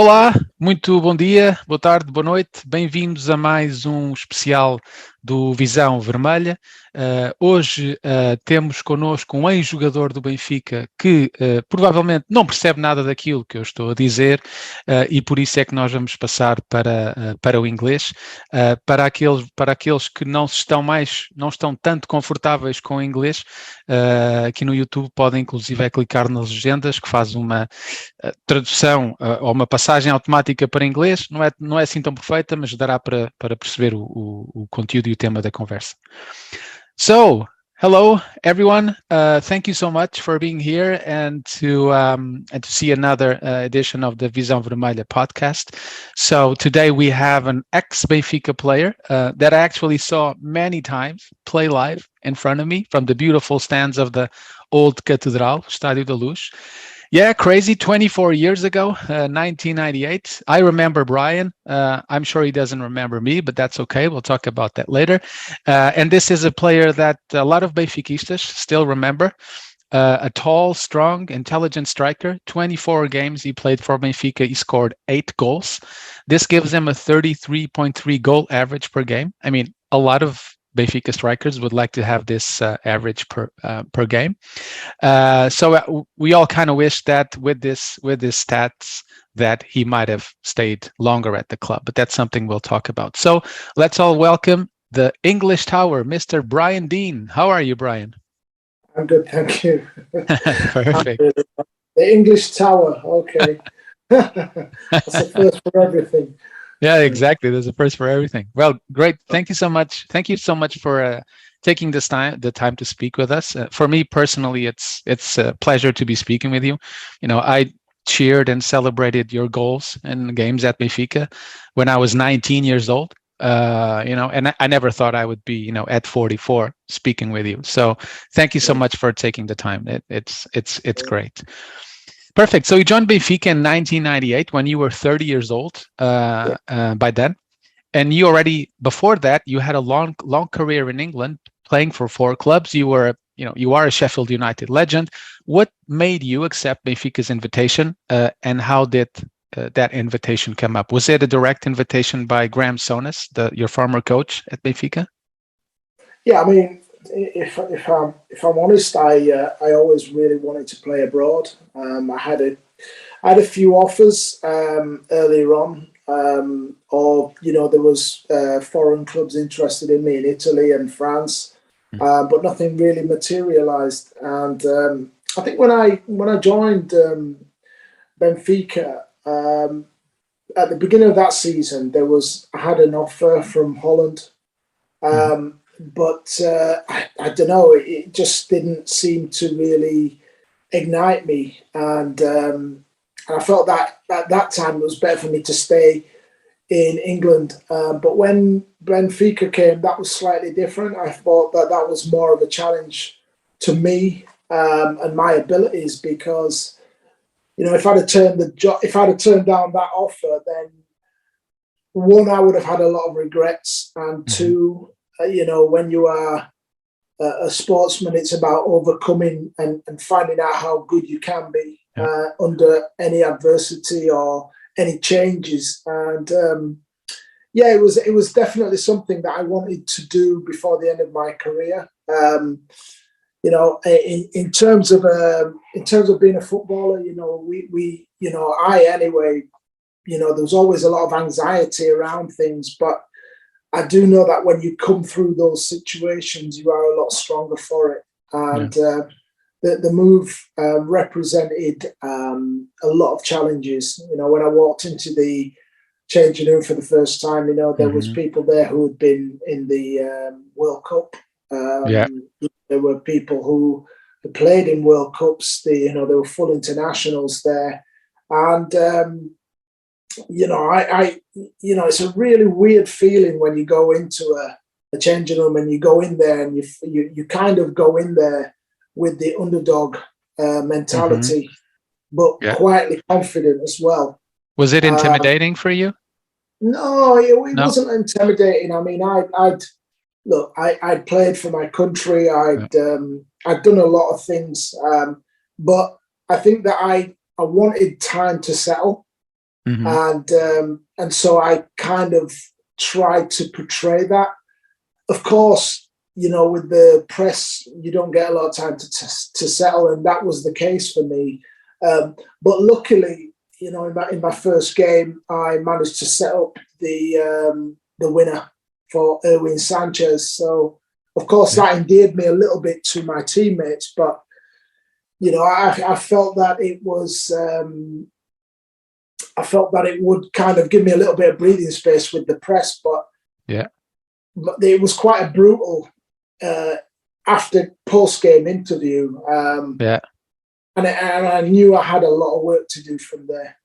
Olá, muito bom dia, boa tarde, boa noite, bem-vindos a mais um especial do Visão Vermelha. Hoje temos connosco um ex-jogador do Benfica que provavelmente não percebe nada daquilo que eu estou a dizer e por isso é que nós vamos passar para o inglês. Para aqueles que não estão tanto confortáveis com o inglês, aqui no YouTube podem inclusive clicar nas legendas que faz uma tradução ou uma passagem automática para inglês. Não é assim tão perfeita, mas dará para perceber o conteúdo e o tema da conversa. So, hello everyone. Thank you so much for being here and to see another edition of the Visão Vermelha podcast. So today we have an ex-Benfica player that I actually saw many times play live in front of me from the beautiful stands of the old Catedral, Estádio da Luz. Yeah, crazy. 24 years ago, 1998. I remember Brian. I'm sure he doesn't remember me, but that's okay. We'll talk about that later. And this is a player that a lot of benfiquistas still remember. A tall, strong, intelligent striker. 24 games he played for Benfica. He scored 8 goals. This gives him a 33.3 goal average per game. I mean, a lot of Benfica strikers would like to have this average per game. So we all kind of wish that with this stats that he might have stayed longer at the club, but that's something we'll talk about. So let's all welcome the English Tower, Mr. Brian Deane. How are you, Brian? I'm good, thank you. Perfect. The English Tower, okay. That's the first for everything. Yeah, exactly. There's a first for everything. Well, great. Thank you so much. Thank you so much for taking the time to speak with us. For me personally, it's a pleasure to be speaking with you. You know, I cheered and celebrated your goals in games at Mifika when I was 19 years old. And I never thought I would be, at 44 speaking with you. So thank you so much for taking the time. It's great. Perfect. So you joined Benfica in 1998 when you were 30 years old by then. And you already, before that, you had a long career in England playing for 4 clubs. You are a Sheffield United legend. What made you accept Benfica's invitation and how did that invitation come up? Was it a direct invitation by Graham Souness, your former coach at Benfica? Yeah, I mean, if I'm honest, I always really wanted to play abroad. I had a few offers earlier on, or there was foreign clubs interested in me in Italy and France, but nothing really materialised. And I think when I joined Benfica at the beginning of that season, I had an offer from Holland. But I don't know, it just didn't seem to really ignite me. And I felt that at that time it was better for me to stay in England. But when Benfica came, that was slightly different. I thought that was more of a challenge to me and my abilities because, if I'd have turned down that offer, then one, I would have had a lot of regrets, and two, when you are a sportsman, it's about overcoming and finding out how good you can be under any adversity or any changes. And it was definitely something that I wanted to do before the end of my career. In terms of being a footballer, there was always a lot of anxiety around things, but I do know that when you come through those situations, you are a lot stronger for it. And the move represented a lot of challenges. When I walked into the changing room for the first time, there was people there who had been in the World Cup. There were people who had played in World Cups. There were full internationals there. And it's a really weird feeling when you go into a changing room and you go in there and you kind of go in there with the underdog mentality, but quietly confident as well. Was it intimidating for you? No, it wasn't intimidating. I mean, I'd played for my country. I'd done a lot of things, but I think that I wanted time to settle. and so I kind of tried to portray that. Of course, with the press, you don't get a lot of time to settle, and that was the case for me. But luckily, in my first game, I managed to set up the winner for Erwin Sanchez. So, of course, that endeared me a little bit to my teammates, but I felt that it was. I felt that it would kind of give me a little bit of breathing space with the press, but it was quite a brutal after post-game interview. And I knew I had a lot of work to do from there.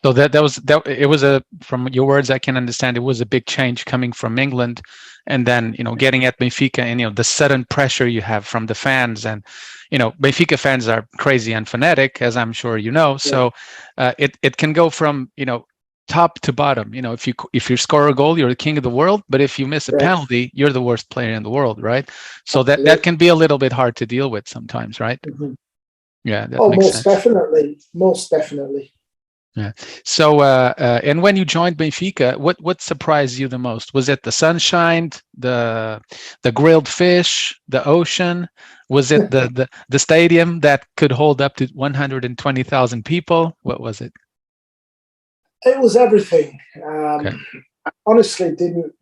So it was from your words, I can understand it was a big change coming from England, and then getting at Benfica, and the sudden pressure you have from the fans, and Benfica fans are crazy and fanatic, as I'm sure you know. So it can go from top to bottom. If you score a goal, you're the king of the world, but if you miss a penalty, you're the worst player in the world, right? So that can be a little bit hard to deal with sometimes, right? Mm-hmm. Yeah, that makes sense. Most definitely. Yeah. So, and when you joined Benfica, what surprised you the most? Was it the sunshine, the grilled fish, the ocean? Was it the stadium that could hold up to 120,000 people? What was it? It was everything. I honestly didn't.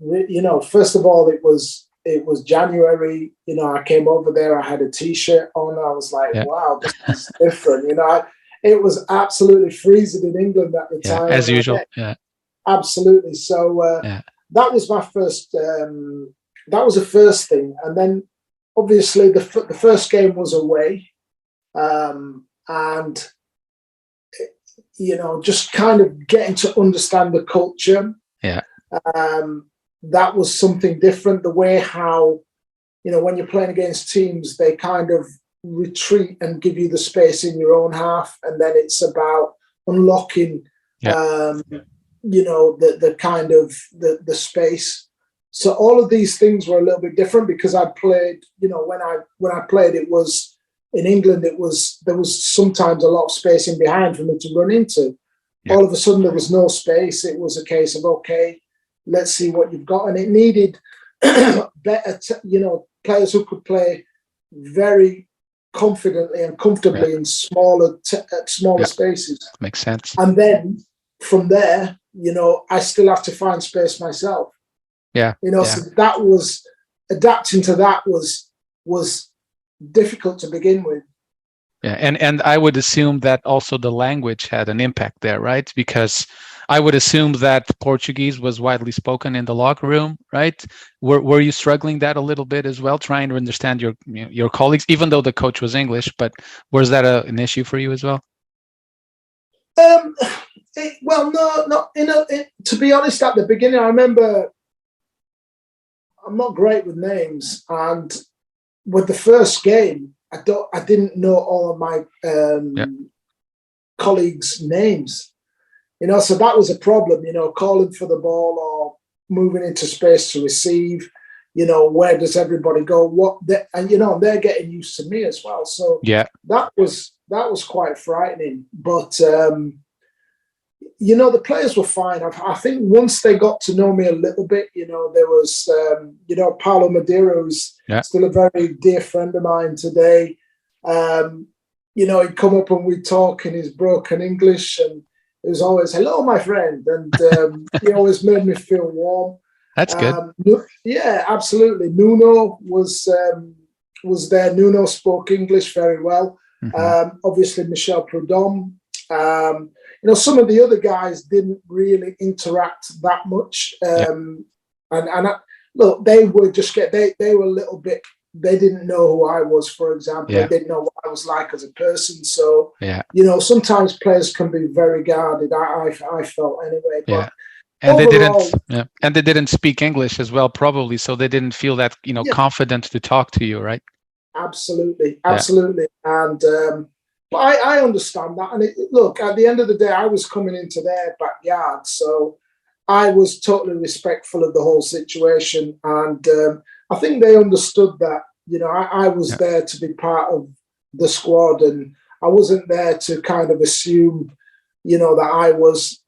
First of all, it was January. I came over there. I had a T-shirt on. I was like, wow, this is different. It was absolutely freezing in England at the time. As usual. Yeah. Absolutely. So that was my first. That was the first thing, and then obviously the first game was away, and just kind of getting to understand the culture. Yeah. That was something different. The way how, when you're playing against teams, they kind of retreat and give you the space in your own half, and then it's about unlocking the kind of the space. So all of these things were a little bit different because I played, when I played, it was in England, there was sometimes a lot of space in behind for me to run into. All of a sudden there was no space. It was a case of, okay, let's see what you've got, and it needed better players who could play very confidently and comfortably in smaller spaces. Makes sense. And then from there, I still have to find space myself. So that was adapting to that was difficult to begin with. Yeah, and I would assume that also the language had an impact there, right? Because I would assume that Portuguese was widely spoken in the locker room, right? Were you struggling that a little bit as well, trying to understand your colleagues, even though the coach was English? But was that an issue for you as well? Well, no. To be honest, at the beginning, I remember I'm not great with names, and with the first game, I didn't know all of my colleagues' names. So that was a problem. Calling for the ball or moving into space to receive. Where does everybody go? And they're getting used to me as well. So that was quite frightening. But the players were fine. I think once they got to know me a little bit, there was, Paulo Madeira, who's still a very dear friend of mine today. He'd come up and we'd talk in his broken English, and it was always, hello, my friend. And he always made me feel warm. That's good. Yeah, absolutely. Nuno was there. Nuno spoke English very well. Mm-hmm. Obviously, Michel Prudhomme. Some of the other guys didn't really interact that much. Look, they were just they were a little bit. They didn't know who I was, for example. They didn't know what I was like as a person. So, sometimes players can be very guarded. I felt anyway. But and overall, they didn't speak English as well, probably. So they didn't feel that confident to talk to you, right? Absolutely. And but I understand that. And look, at the end of the day, I was coming into their backyard, so I was totally respectful of the whole situation. And I think they understood that, I was there to be part of the squad, and I wasn't there to kind of assume, that I was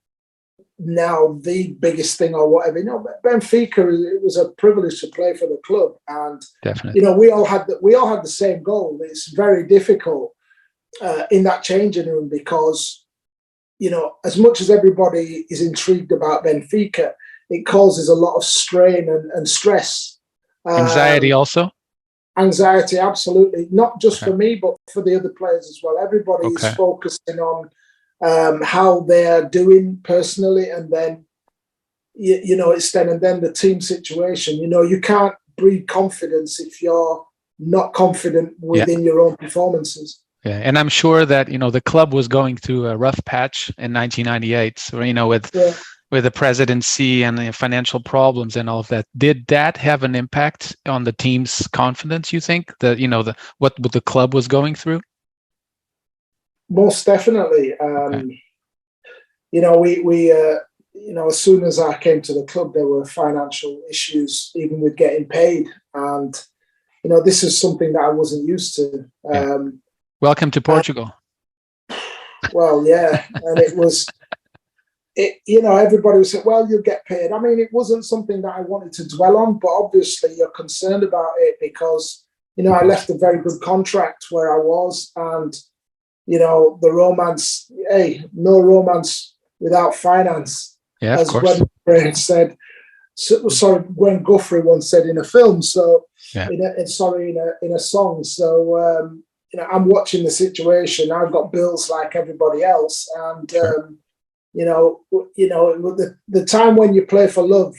now the biggest thing or whatever. You know, Benfica, it was a privilege to play for the club, and Definitely. you know, we all had the same goal. It's very difficult in that changing room because, you know, as much as everybody is intrigued about Benfica, it causes a lot of strain and stress. Anxiety also? Anxiety, absolutely. Not just for me, but for the other players as well. Everybody is focusing on how they're doing personally, and then, you know, it's then and then the team situation. You know, you can't breed confidence if you're not confident within your own performances. Yeah, and I'm sure that, you know, the club was going through a rough patch in 1998, so, you know, with the presidency and the financial problems and all of that. Did that have an impact on the team's confidence, you think? That, you know, what the club was going through? Most definitely. You know, we you know, as soon as I came to the club, there were financial issues, even with getting paid. And, you know, this is something that I wasn't used to. Welcome to Portugal. Well, yeah. And it was, you know, everybody would say, well, you'll get paid. I mean, it wasn't something that I wanted to dwell on, but obviously you're concerned about it because, you know, I left a very good contract where I was, and, you know, the romance, hey, no romance without finance. Yeah, as of course. Gwen said, Gwen Guthrie once said in a film. So, in a song. So, you know, I'm watching the situation. I've got bills like everybody else, and you know, the time when you play for love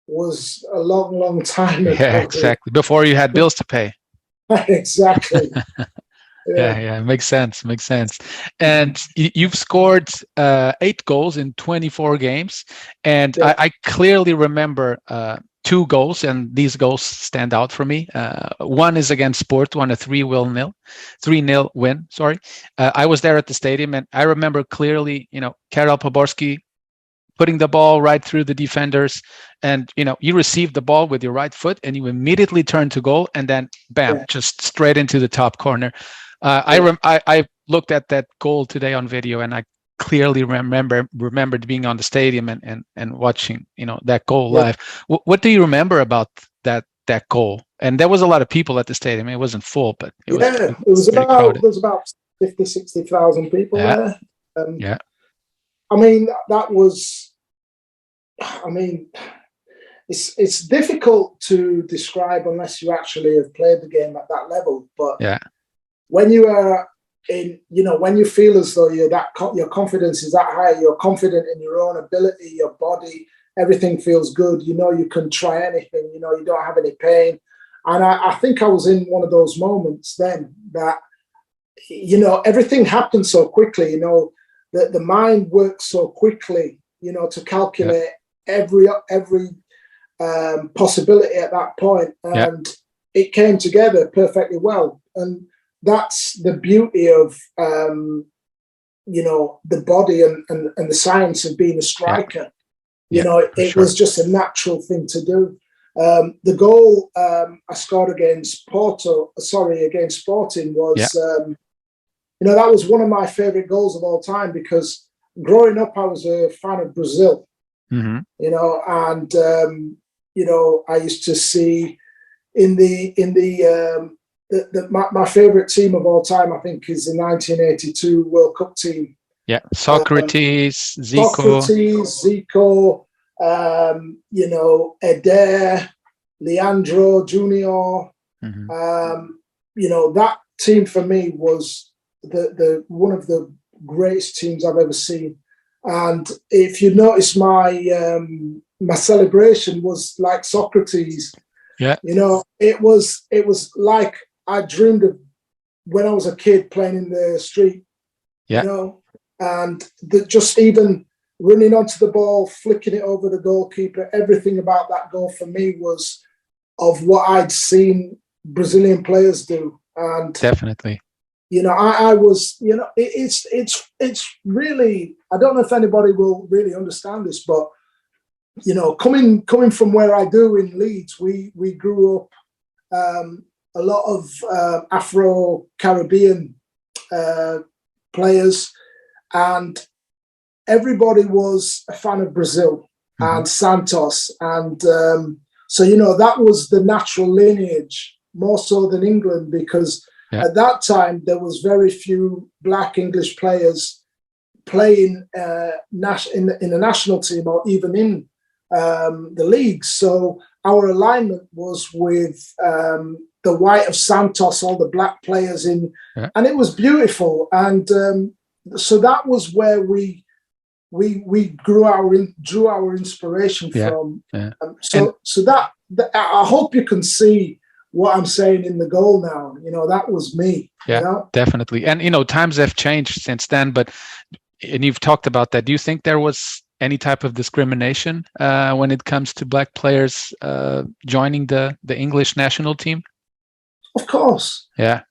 was a long, long time ago. Yeah, exactly. Before you had bills to pay. Exactly. Yeah, makes sense. And you've scored 8 goals in 24 games, and I clearly remember 2 goals, and these goals stand out for me. One is against Sport, won a 3-0 win. Sorry, I was there at the stadium, and I remember clearly, you know, Karel Poborski putting the ball right through the defenders, and, you know, you received the ball with your right foot, and you immediately turned to goal, and then bam, just straight into the top corner. I looked at that goal today on video, and I clearly remembered being on the stadium and watching, you know, that goal live. What do you remember about that goal? And there was a lot of people at the stadium. It wasn't full, but it was about 50, 60,000 people there. I mean, that was, I mean, it's difficult to describe unless you actually have played the game at that level. But when you are in, you know, when you feel as though your confidence is that high, you're confident in your own ability, your body, everything feels good. You know, you can try anything. You know, you don't have any pain. And I think I was in one of those moments then that, you know, everything happened so quickly. You know, the mind works so quickly, you know, to calculate every possibility at that point, and it came together perfectly well. And that's the beauty of you know, the body and the science of being a striker. You know, it was just a natural thing to do. The goal I scored against Sporting was you know, that was one of my favorite goals of all time, because growing up I was a fan of Brazil. You know, and you know, I used to see my favorite team of all time, I think, is the 1982 World Cup team. Socrates, Zico, you know, Eder, Leandro Junior. You know, that team for me was the one of the greatest teams I've ever seen. And if you notice, my celebration was like Socrates. You know, it was like I dreamed of when I was a kid playing in the street. You know, and just even running onto the ball, flicking it over the goalkeeper, everything about that goal for me was of what I'd seen Brazilian players do. And definitely, you know, I was, you know, it's really, I don't know if anybody will really understand this, but, you know, coming from where I do in Leeds, we grew up a lot of Afro-Caribbean players, and everybody was a fan of Brazil and Santos. And so, that was the natural lineage, more so than England, because at that time, there was very few black English players playing in the national team or even in the league. So our alignment was with the white of Santos, all the black players in, and it was beautiful. And so that was where we drew our inspiration from. So that I hope you can see what I'm saying in the goal now. That was me. Definitely. And times have changed since then, and you've talked about that. Do you think there was any type of discrimination when it comes to black players joining the English national team? Of course. Yeah.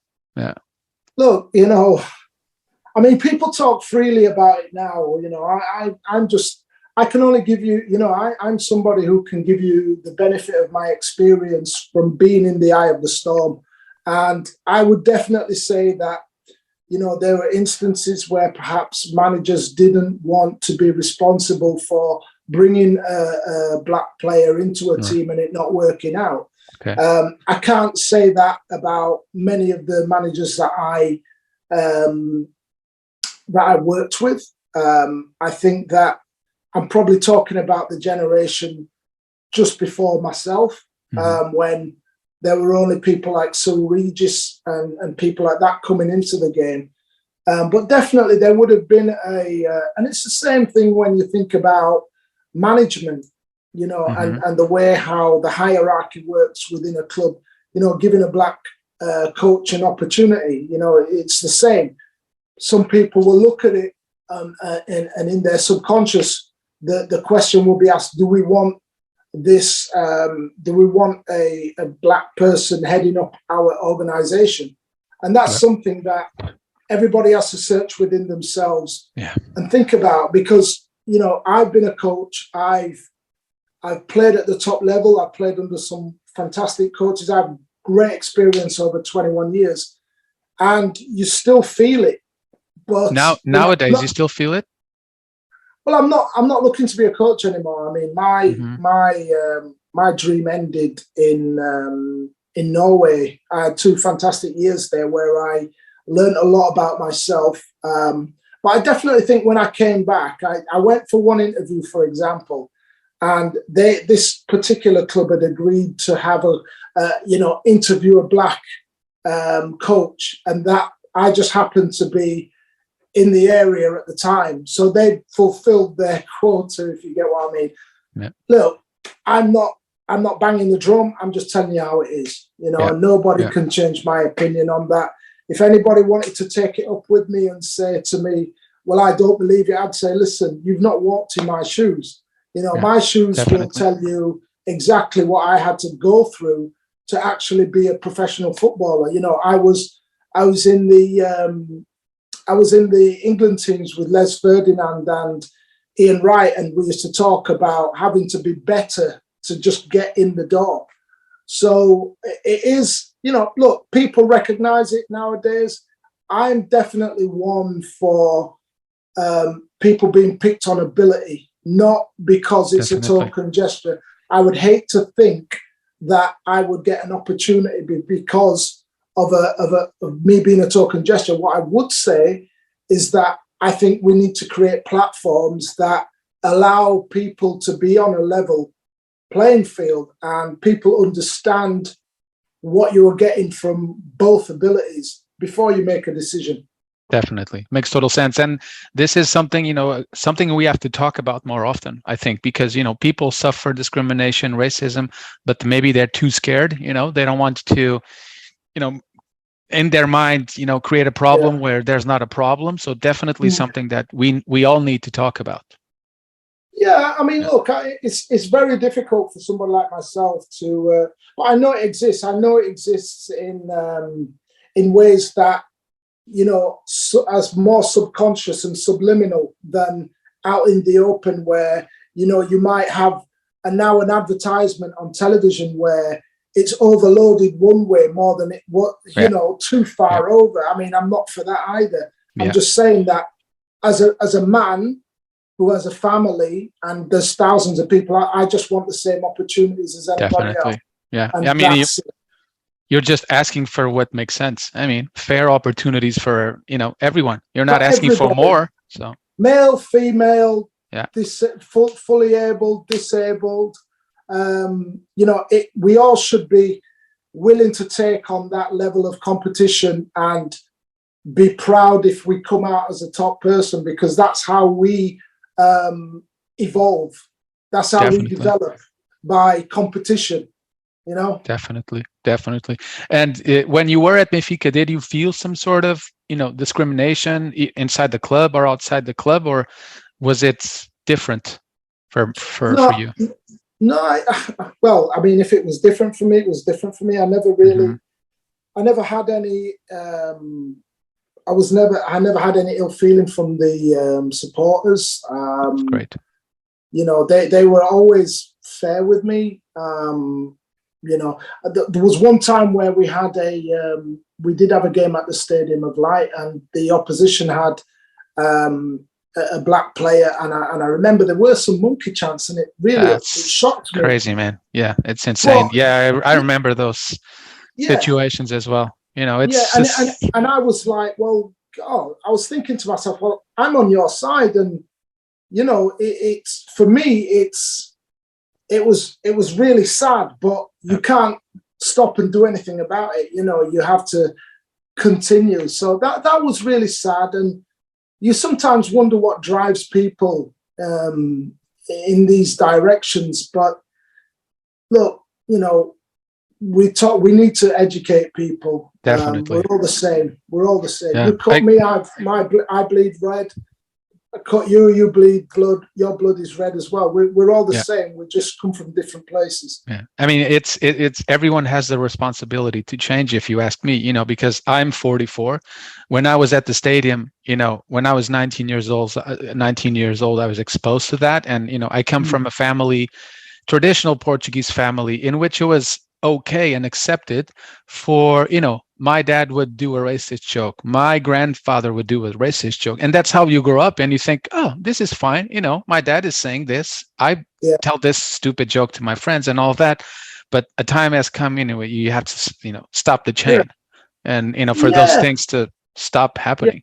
Look, people talk freely about it now. I can only give you, I'm somebody who can give you the benefit of my experience from being in the eye of the storm. And I would definitely say that, there were instances where perhaps managers didn't want to be responsible for bringing a black player into a team and it not working out. Okay. I can't say that about many of the managers that I worked with. I think that I'm probably talking about the generation just before myself, when there were only people like Sir Regis and people like that coming into the game. But definitely there would have been and it's the same thing when you think about management, and the way how the hierarchy works within a club, giving a black coach an opportunity, it's the same. Some people will look at it and in their subconscious, the question will be asked, do we want this, do we want a black person heading up our organization? And that's something that everybody has to search within themselves and think about, because, I've been a coach. I've played at the top level. I've played under some fantastic coaches. I have great experience over 21 years, and you still feel it. But nowadays, you still feel it? Well, I'm not looking to be a coach anymore. I mean, my dream ended in Norway. I had 2 fantastic years there where I learned a lot about myself. But I definitely think when I came back, I went for one interview, for example, and this particular club had agreed to have interview a black coach, and that I just happened to be in the area at the time. So they fulfilled their quota, if you get what I mean. Yeah. Look, I'm not banging the drum. I'm just telling you how it is, and nobody can change my opinion on that. If anybody wanted to take it up with me and say to me, well, I don't believe it, I'd say, listen, you've not walked in my shoes. My shoes will tell you exactly what I had to go through to actually be a professional footballer. I was in the England teams with Les Ferdinand and Ian Wright, and we used to talk about having to be better to just get in the door. So it is, look, people recognize it nowadays. I'm definitely one for people being picked on ability, not because it's a token gesture. I would hate to think that I would get an opportunity because of me being a token gesture. What I would say is that I think we need to create platforms that allow people to be on a level playing field and people understand what you're getting from both abilities before you make a decision. Definitely. Makes total sense. And this is something, something we have to talk about more often, I think, because, people suffer discrimination, racism, but maybe they're too scared, they don't want to, in their mind, create a problem where there's not a problem. So definitely something that we all need to talk about. Yeah, I mean, look, it's very difficult for someone like myself to, but I know it exists. I know it exists in ways that, as more subconscious and subliminal than out in the open, where, you might have an advertisement on television where it's overloaded one way more than too far over. I mean, I'm not for that either. I'm just saying that as a man, who has a family, and there's thousands of people. I just want the same opportunities as anybody Definitely. else. Yeah. And I mean, you're just asking for what makes sense. I mean, fair opportunities for, everyone. You're not asking for more. So male, female, yeah, fully able, disabled. We all should be willing to take on that level of competition and be proud if we come out as a top person, because that's how we evolve. That's how we develop, by competition. Definitely. And when you were at Benfica, did you feel some sort of, discrimination inside the club or outside the club, or was it different for you? No, well, I mean, if it was different for me, it was different for me. I never really, I never had any. I never had any ill feeling from the supporters. Great. They were always fair with me. There was one time where we had we did have a game at the Stadium of Light, and the opposition had a black player, and I remember there were some monkey chants, and it really shocked me. Crazy, man. Yeah, it's insane. Well, I remember those situations as well. It's and I was like, well, God, I was thinking to myself, well, I'm on your side, and it's for me, it was really sad, but you can't stop and do anything about it. You have to continue. So that was really sad, and you sometimes wonder what drives people in these directions. But look, we need to educate people. Definitely. We're all the same. Yeah. You cut me, I bleed red. I cut you, you bleed blood. Your blood is red as well. We're all the same. We just come from different places. Yeah. I mean, it's everyone has the responsibility to change, if you ask me, because I'm 44. When I was at the stadium, when I was 19 years old, I was exposed to that. And, I come from a family, traditional Portuguese family, in which it was okay and accepted for, my dad would do a racist joke. My grandfather would do a racist joke. And that's how you grow up. And you think, oh, this is fine. My dad is saying this. I tell this stupid joke to my friends and all that. But a time has come, you have to, stop the chain and, for those things to stop happening.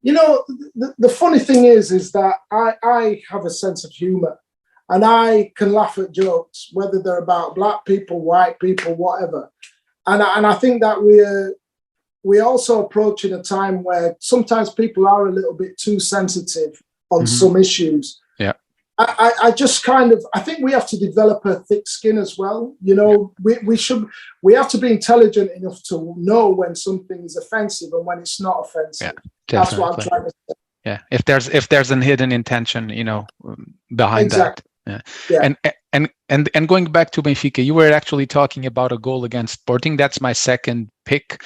The funny thing is that I have a sense of humor, and I can laugh at jokes, whether they're about black people, white people, whatever. And I think that we're also approaching a time where sometimes people are a little bit too sensitive on some issues. Yeah. I just I think we have to develop a thick skin as well. We have to be intelligent enough to know when something is offensive and when it's not offensive. Yeah, definitely. That's what I'm trying to say. Yeah. If there's a hidden intention, behind that. Yeah. And going back to Benfica, you were actually talking about a goal against Sporting. That's my second pick,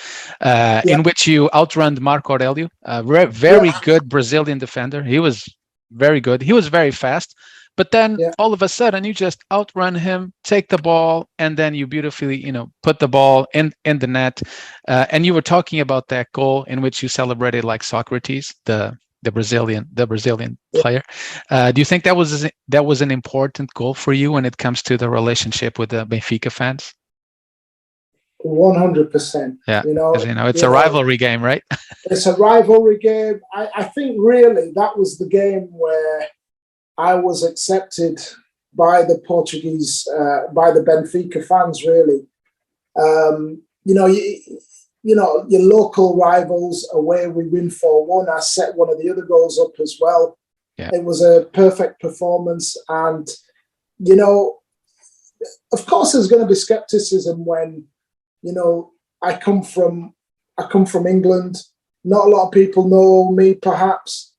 in which you outrun Marco Aurelio, a very good Brazilian defender. He was very good. He was very fast. But then all of a sudden, you just outrun him, take the ball, and then you beautifully, put the ball in the net. And you were talking about that goal in which you celebrated like Socrates, the Brazilian player. Do you think that was an important goal for you when it comes to the relationship with the Benfica fans? 100%. Yeah, it's a rivalry game, right? It's a rivalry game. I think really that was the game where I was accepted by the Portuguese, by the Benfica fans. Really, your local rivals away, we win 4-1. I set one of the other goals up as well. Yeah. It was a perfect performance. And, of course there's going to be skepticism when, I come from England. Not a lot of people know me perhaps,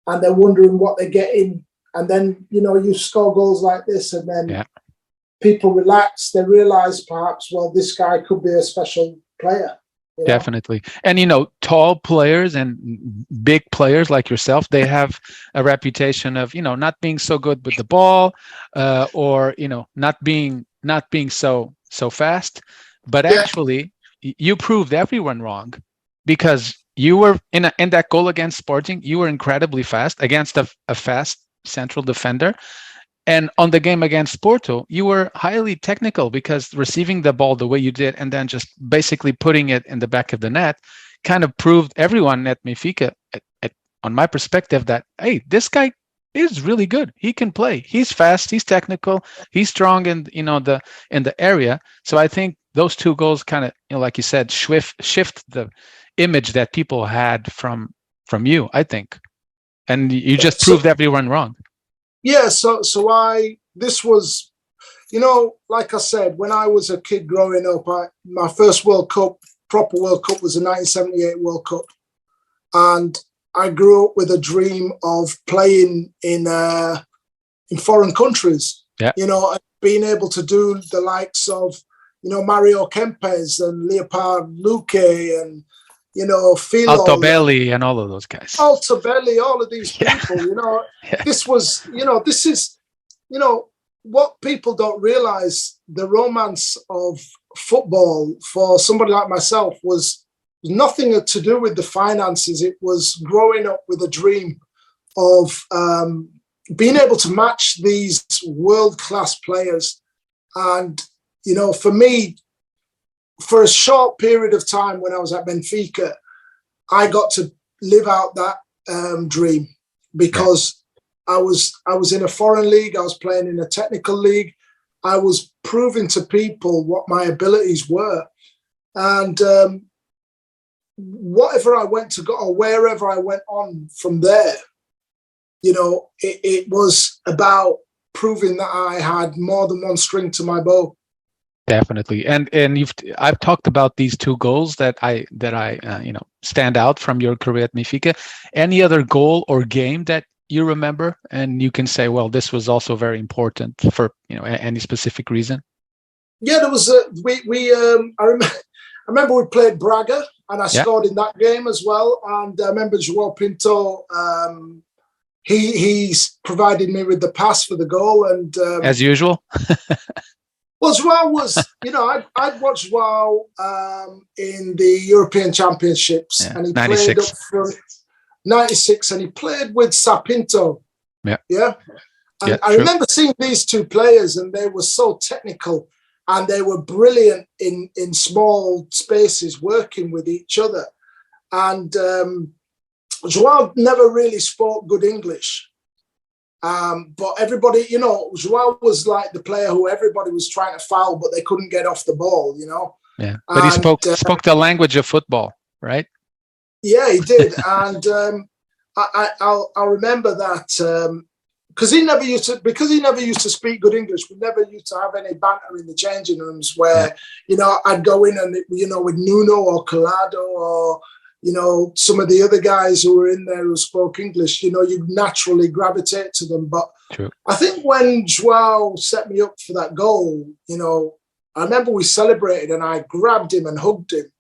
and they're wondering what they're getting. And then, you score goals like this, and then people relax. They realize perhaps, well, this guy could be a special player. Definitely. And, tall players and big players like yourself, they have a reputation of, not being so good with the ball, or, not being so fast. But actually, you proved everyone wrong, because you were in that goal against Sporting, you were incredibly fast against a fast central defender. And on the game against Porto, you were highly technical because receiving the ball the way you did and then just basically putting it in the back of the net kind of proved everyone at Mifika, on my perspective, that, hey, this guy is really good. He can play. He's fast. He's technical. He's strong in the area. So I think those two goals kind of, like you said, shift the image that people had from you, I think. And you just proved everyone wrong. Yeah, so this was, like I said, when I was a kid growing up, my first World Cup, proper World Cup, was the 1978 World Cup. And I grew up with a dream of playing in foreign countries, and being able to do the likes of, Mario Kempes and Leopard Luque and, Philo. Altobelli and all of those guys. Altobelli, all of these people, This was, this is, what people don't realize, the romance of football for somebody like myself was nothing to do with the finances. It was growing up with a dream of being able to match these world-class players. And, for me, for a short period of time when I was at Benfica, I got to live out that dream because I was in a foreign league. I was playing in a technical league. I was proving to people what my abilities were. And whatever I went to go, or wherever I went on from there, it was about proving that I had more than one string to my bow. Definitely, and I've talked about these two goals that I stand out from your career at Mifika. Any other goal or game that you remember, and you can say, well, this was also very important for any specific reason? Yeah, there was I remember we played Braga, and I scored in that game as well. And I remember João Pinto. He's provided me with the pass for the goal, and as usual. Well, João was, I'd watched João in the European Championships, and he 96. Played up for 96, and he played with Sapinto. Yeah. And I remember seeing these two players, and they were so technical, and they were brilliant in small spaces, working with each other. And João never really spoke good English. But everybody, João was like the player who everybody was trying to foul, but they couldn't get off the ball, Yeah, but he spoke the language of football, right? Yeah, he did. And I'll remember that because he never used to speak good English. We never used to have any banter in the changing rooms where, I'd go in and, with Nuno or Collado or, some of the other guys who were in there who spoke English, you naturally gravitate to them. But I think when João set me up for that goal, I remember we celebrated and I grabbed him and hugged him,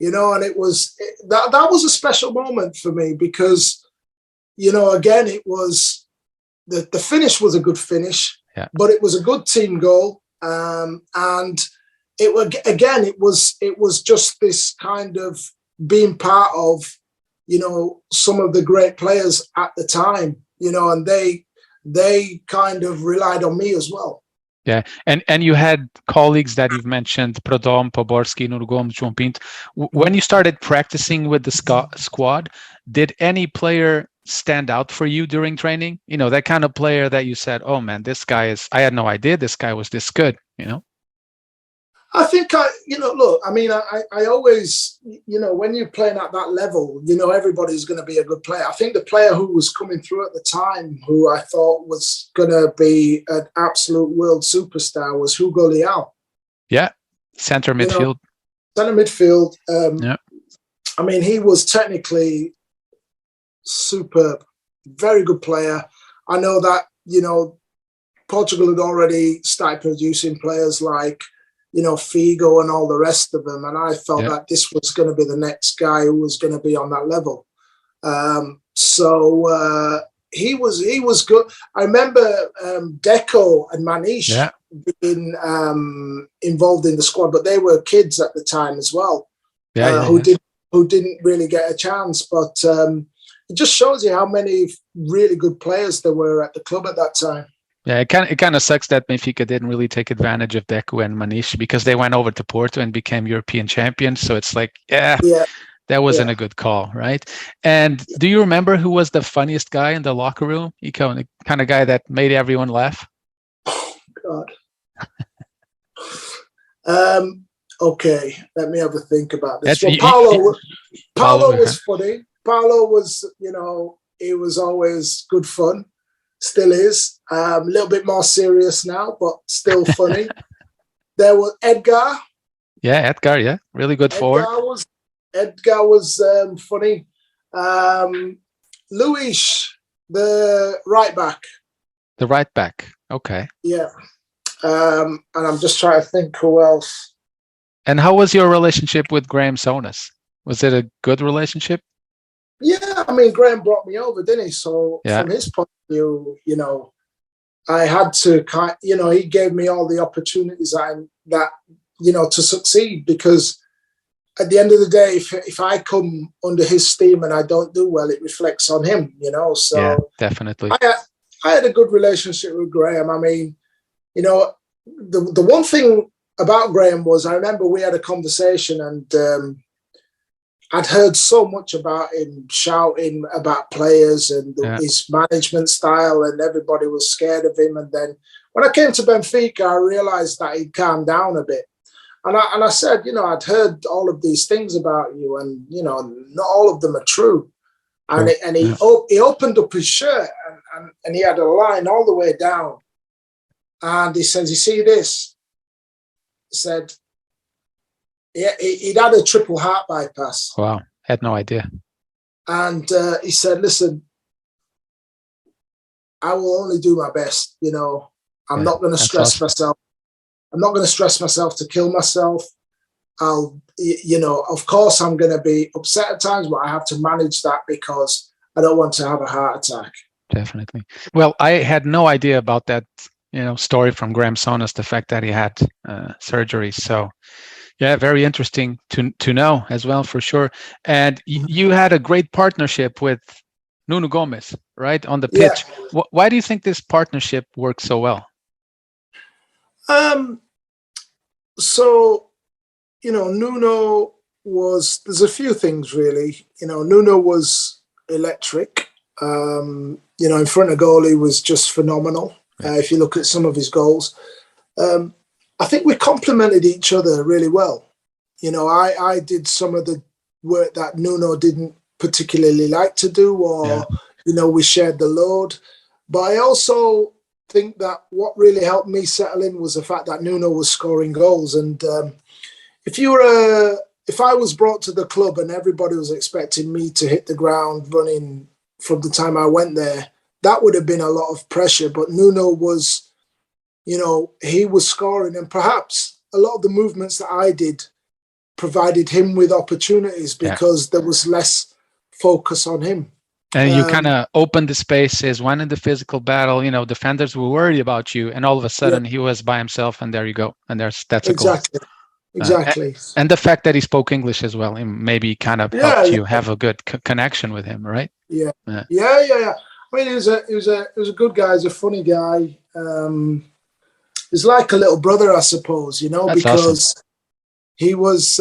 and it was that was a special moment for me because, again, it was the finish was a good finish, but it was a good team goal. And it was just this kind of being part of, some of the great players at the time, and they kind of relied on me as well. Yeah, and you had colleagues that you've mentioned, Prodom, Poborski, Nuno Gomes, João Pinto. When you started practicing with the squad, did any player stand out for you during training? That kind of player that you said, oh man, this guy I had no idea this guy was this good, I think I always, when you're playing at that level, everybody's going to be a good player. I think the player who was coming through at the time, who I thought was going to be an absolute world superstar, was Hugo Leal. Yeah, center midfield. Center midfield. I mean, he was technically superb, very good player. I know that, Portugal had already started producing players like, Figo and all the rest of them. And I felt that this was going to be the next guy who was going to be on that level. So he was good. I remember Deco and Manish being involved in the squad, but they were kids at the time as well, who didn't really get a chance. But it just shows you how many really good players there were at the club at that time. Yeah, it kind of sucks that Benfica didn't really take advantage of Deco and Maniche because they went over to Porto and became European champions. So it's like, yeah. That wasn't a good call, right? And do you remember who was the funniest guy in the locker room? The kind of guy that made everyone laugh? Oh, God. Okay, let me have a think about this. Well, Paulo was funny. Paulo was, he was always good fun. Still is. A little bit more serious now, but still funny. There was Edgar. Yeah, Edgar, yeah. Really good forward. Edgar was funny. Luis, the right back. The right back, okay. Yeah. And I'm just trying to think who else. And how was your relationship with Graham Souness? Was it a good relationship? Yeah, I mean, Graham brought me over, didn't he? So from his point of view, I had to he gave me all the opportunities that to succeed, because at the end of the day, if I come under his steam and I don't do well, it reflects on him, So yeah, definitely. I had a good relationship with Graham. I mean, the one thing about Graham was, I remember we had a conversation, and I'd heard so much about him shouting about players and his management style, and everybody was scared of him. And then when I came to Benfica, I realized that he'd calmed down a bit. And I said, I'd heard all of these things about you, and, not all of them are true. And, he opened up his shirt, and he had a line all the way down. And he says, "You see this?" He said, he'd had a triple heart bypass. Wow, had no idea. And he said, "Listen, I will only do my best. I'm not going to stress myself. I'm not going to stress myself to kill myself. Of course, I'm going to be upset at times, but I have to manage that because I don't want to have a heart attack." Definitely. Well, I had no idea about that, story from Graham Souness, the fact that he had surgery. So, yeah, very interesting to know as well, for sure. And you had a great partnership with Nuno Gomes, right, on the pitch. Yeah. Why do you think this partnership works so well? So, Nuno there's a few things really. Nuno was electric. In front of goal, he was just phenomenal. If you look at some of his goals, I think we complemented each other really well. I did some of the work that Nuno didn't particularly like to do, or, we shared the load. But I also think that what really helped me settle in was the fact that Nuno was scoring goals. And if I was brought to the club and everybody was expecting me to hit the ground running from the time I went there, that would have been a lot of pressure. But Nuno was, he was scoring, and perhaps a lot of the movements that I did provided him with opportunities because there was less focus on him. And you kind of opened the spaces, went in the physical battle, defenders were worried about you, and all of a sudden he was by himself, and there you go. And that's a goal. Exactly. And the fact that he spoke English as well, maybe kind of helped you have a good connection with him, right? Yeah. I mean, he was a good guy. He's a funny guy. He's like a little brother, I suppose, That's because awesome. he was,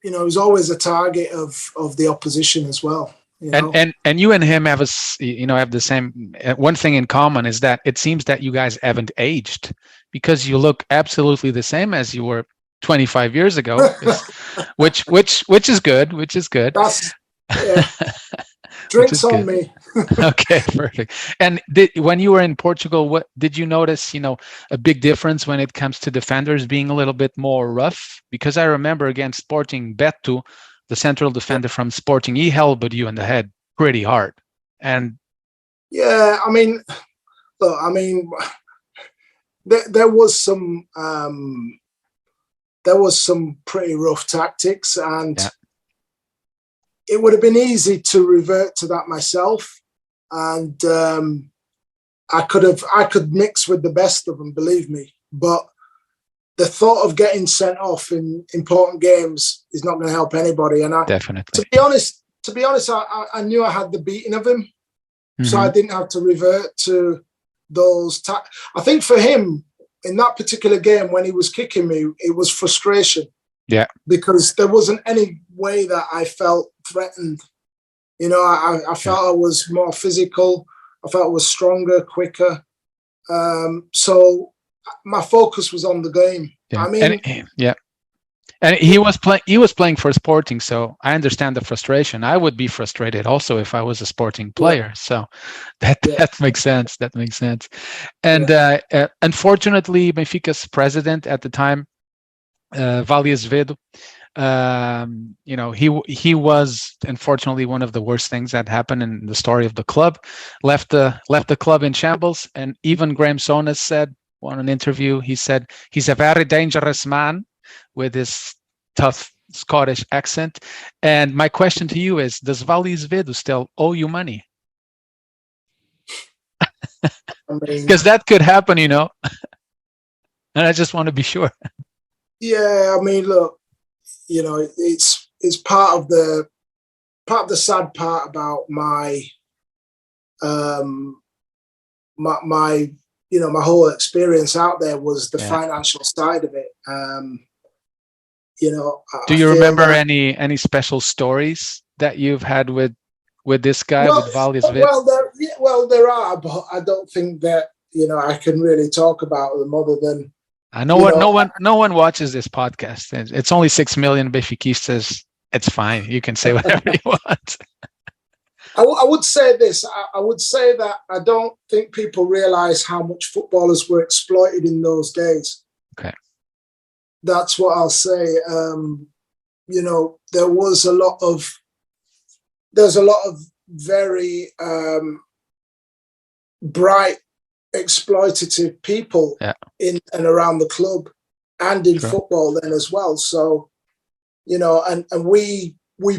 he was always a target of the opposition as well. And you and him have have the same one thing in common, is that it seems that you guys haven't aged, because you look absolutely the same as you were 25 years ago, which is good. That's, drinks on me. Okay, perfect. And when you were in Portugal, what did you notice, a big difference when it comes to defenders being a little bit more rough? Because I remember against Sporting, Beto, the central defender from Sporting, he held you in the head pretty hard. And yeah, I mean, look, there was some pretty rough tactics, and it would have been easy to revert to that myself. And I could mix with the best of them, believe me. But the thought of getting sent off in important games is not going to help anybody. And definitely, to be honest, I knew I had the beating of him, so Mm-hmm. I didn't have to revert to those. I think for him in that particular game when he was kicking me, it was frustration. Yeah, because there wasn't any way that I felt threatened. You know, I felt I was more physical. I felt I was stronger, quicker. So my focus was on the game. yeah. I mean, And he was playing. He was playing for Sporting, so I understand the frustration. I would be frustrated also if I was a Sporting player. So that makes sense. That makes sense. And unfortunately, Benfica's president at the time, Vale Azevedo, he was unfortunately one of the worst things that happened in the story of the club. Left the club in shambles, and even Graham Souness said on an interview, he said he's a very dangerous man with his tough Scottish accent. And my question to you is, does Vale Azevedo still owe you money? Because that could happen, and I just want to be sure. Yeah, I mean, look, it's part of the sad part about my my whole experience out there was the financial side of it. Do you remember any special stories that you've had with this guy, with Vale Azevedo? There are, but I don't think that I can really talk about them other than. No one watches this podcast. It's only 6 million benfiquistas. It's fine. You can say whatever you want. I would say this. I would say that I don't think people realize how much footballers were exploited in those days. Okay. That's what I'll say. There's a lot of very bright, exploitative people in and around the club and in football then as well. So, and we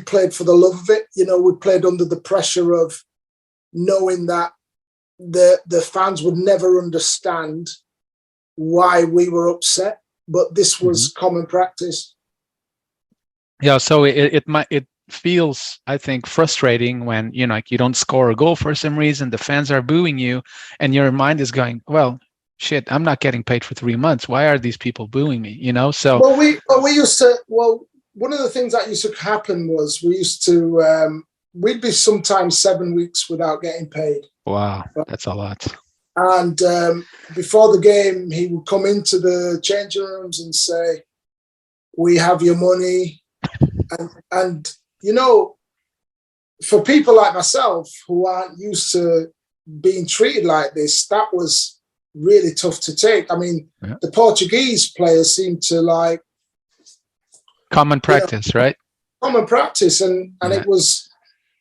played for the love of it. We played under the pressure of knowing that the fans would never understand why we were upset, but this was common practice. Yeah, so it feels, I think, frustrating when you don't score a goal for some reason, the fans are booing you, and your mind is going, well, shit, I'm not getting paid for 3 months. Why are these people booing me? So we used to. Well, one of the things that used to happen was we used to we'd be sometimes 7 weeks without getting paid. Wow, that's a lot. And before the game, he would come into the changing rooms and say, "We have your money," and for people like myself who aren't used to being treated like this, that was really tough to take. I mean, the Portuguese players seem to like common practice, right? Common practice, and it was,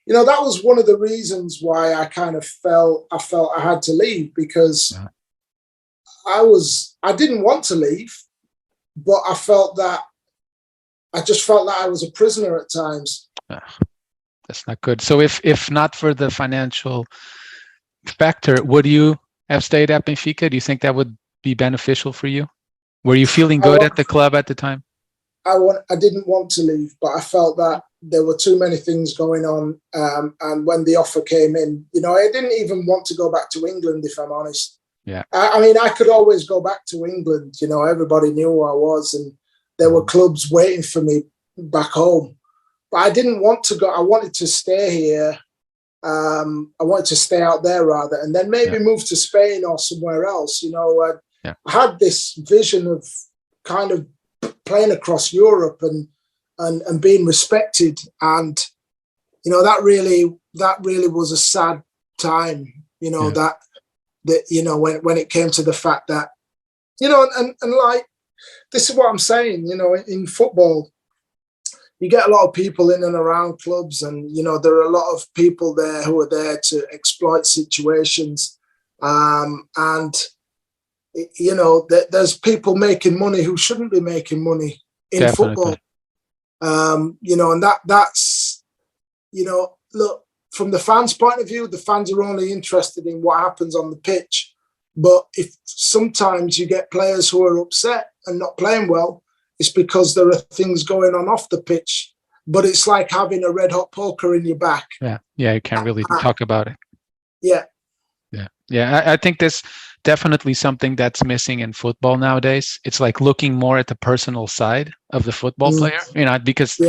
that was one of the reasons why I kind of felt I had to leave, because I didn't want to leave, but I just felt that I was a prisoner at times. That's not good. So if not for the financial factor, would you have stayed at Benfica? Do you think that would be beneficial for you? Were you feeling good at the club at the time? I didn't want to leave, but I felt that there were too many things going on. And when the offer came in, I didn't even want to go back to England, if I'm honest. Yeah. I mean, I could always go back to England. Everybody knew who I was, and there were clubs waiting for me back home. But I didn't want to go. I wanted to stay here. I wanted to stay out there rather, and then maybe move to Spain or somewhere else. I had this vision of kind of playing across Europe and being respected, and that really was a sad time. That when it came to the fact that and like, this is what I'm saying. In football, you get a lot of people in and around clubs, and there are a lot of people there who are there to exploit situations, and there's people making money who shouldn't be making money in football. And that's look, from the fans' point of view, the fans are only interested in what happens on the pitch. But if sometimes you get players who are upset and not playing well, it's because there are things going on off the pitch but it's like having a red hot poker in your back. Yeah, you can't really talk about it. Yeah. I think there's definitely something that's missing in football nowadays. It's like looking more at the personal side of the football player, because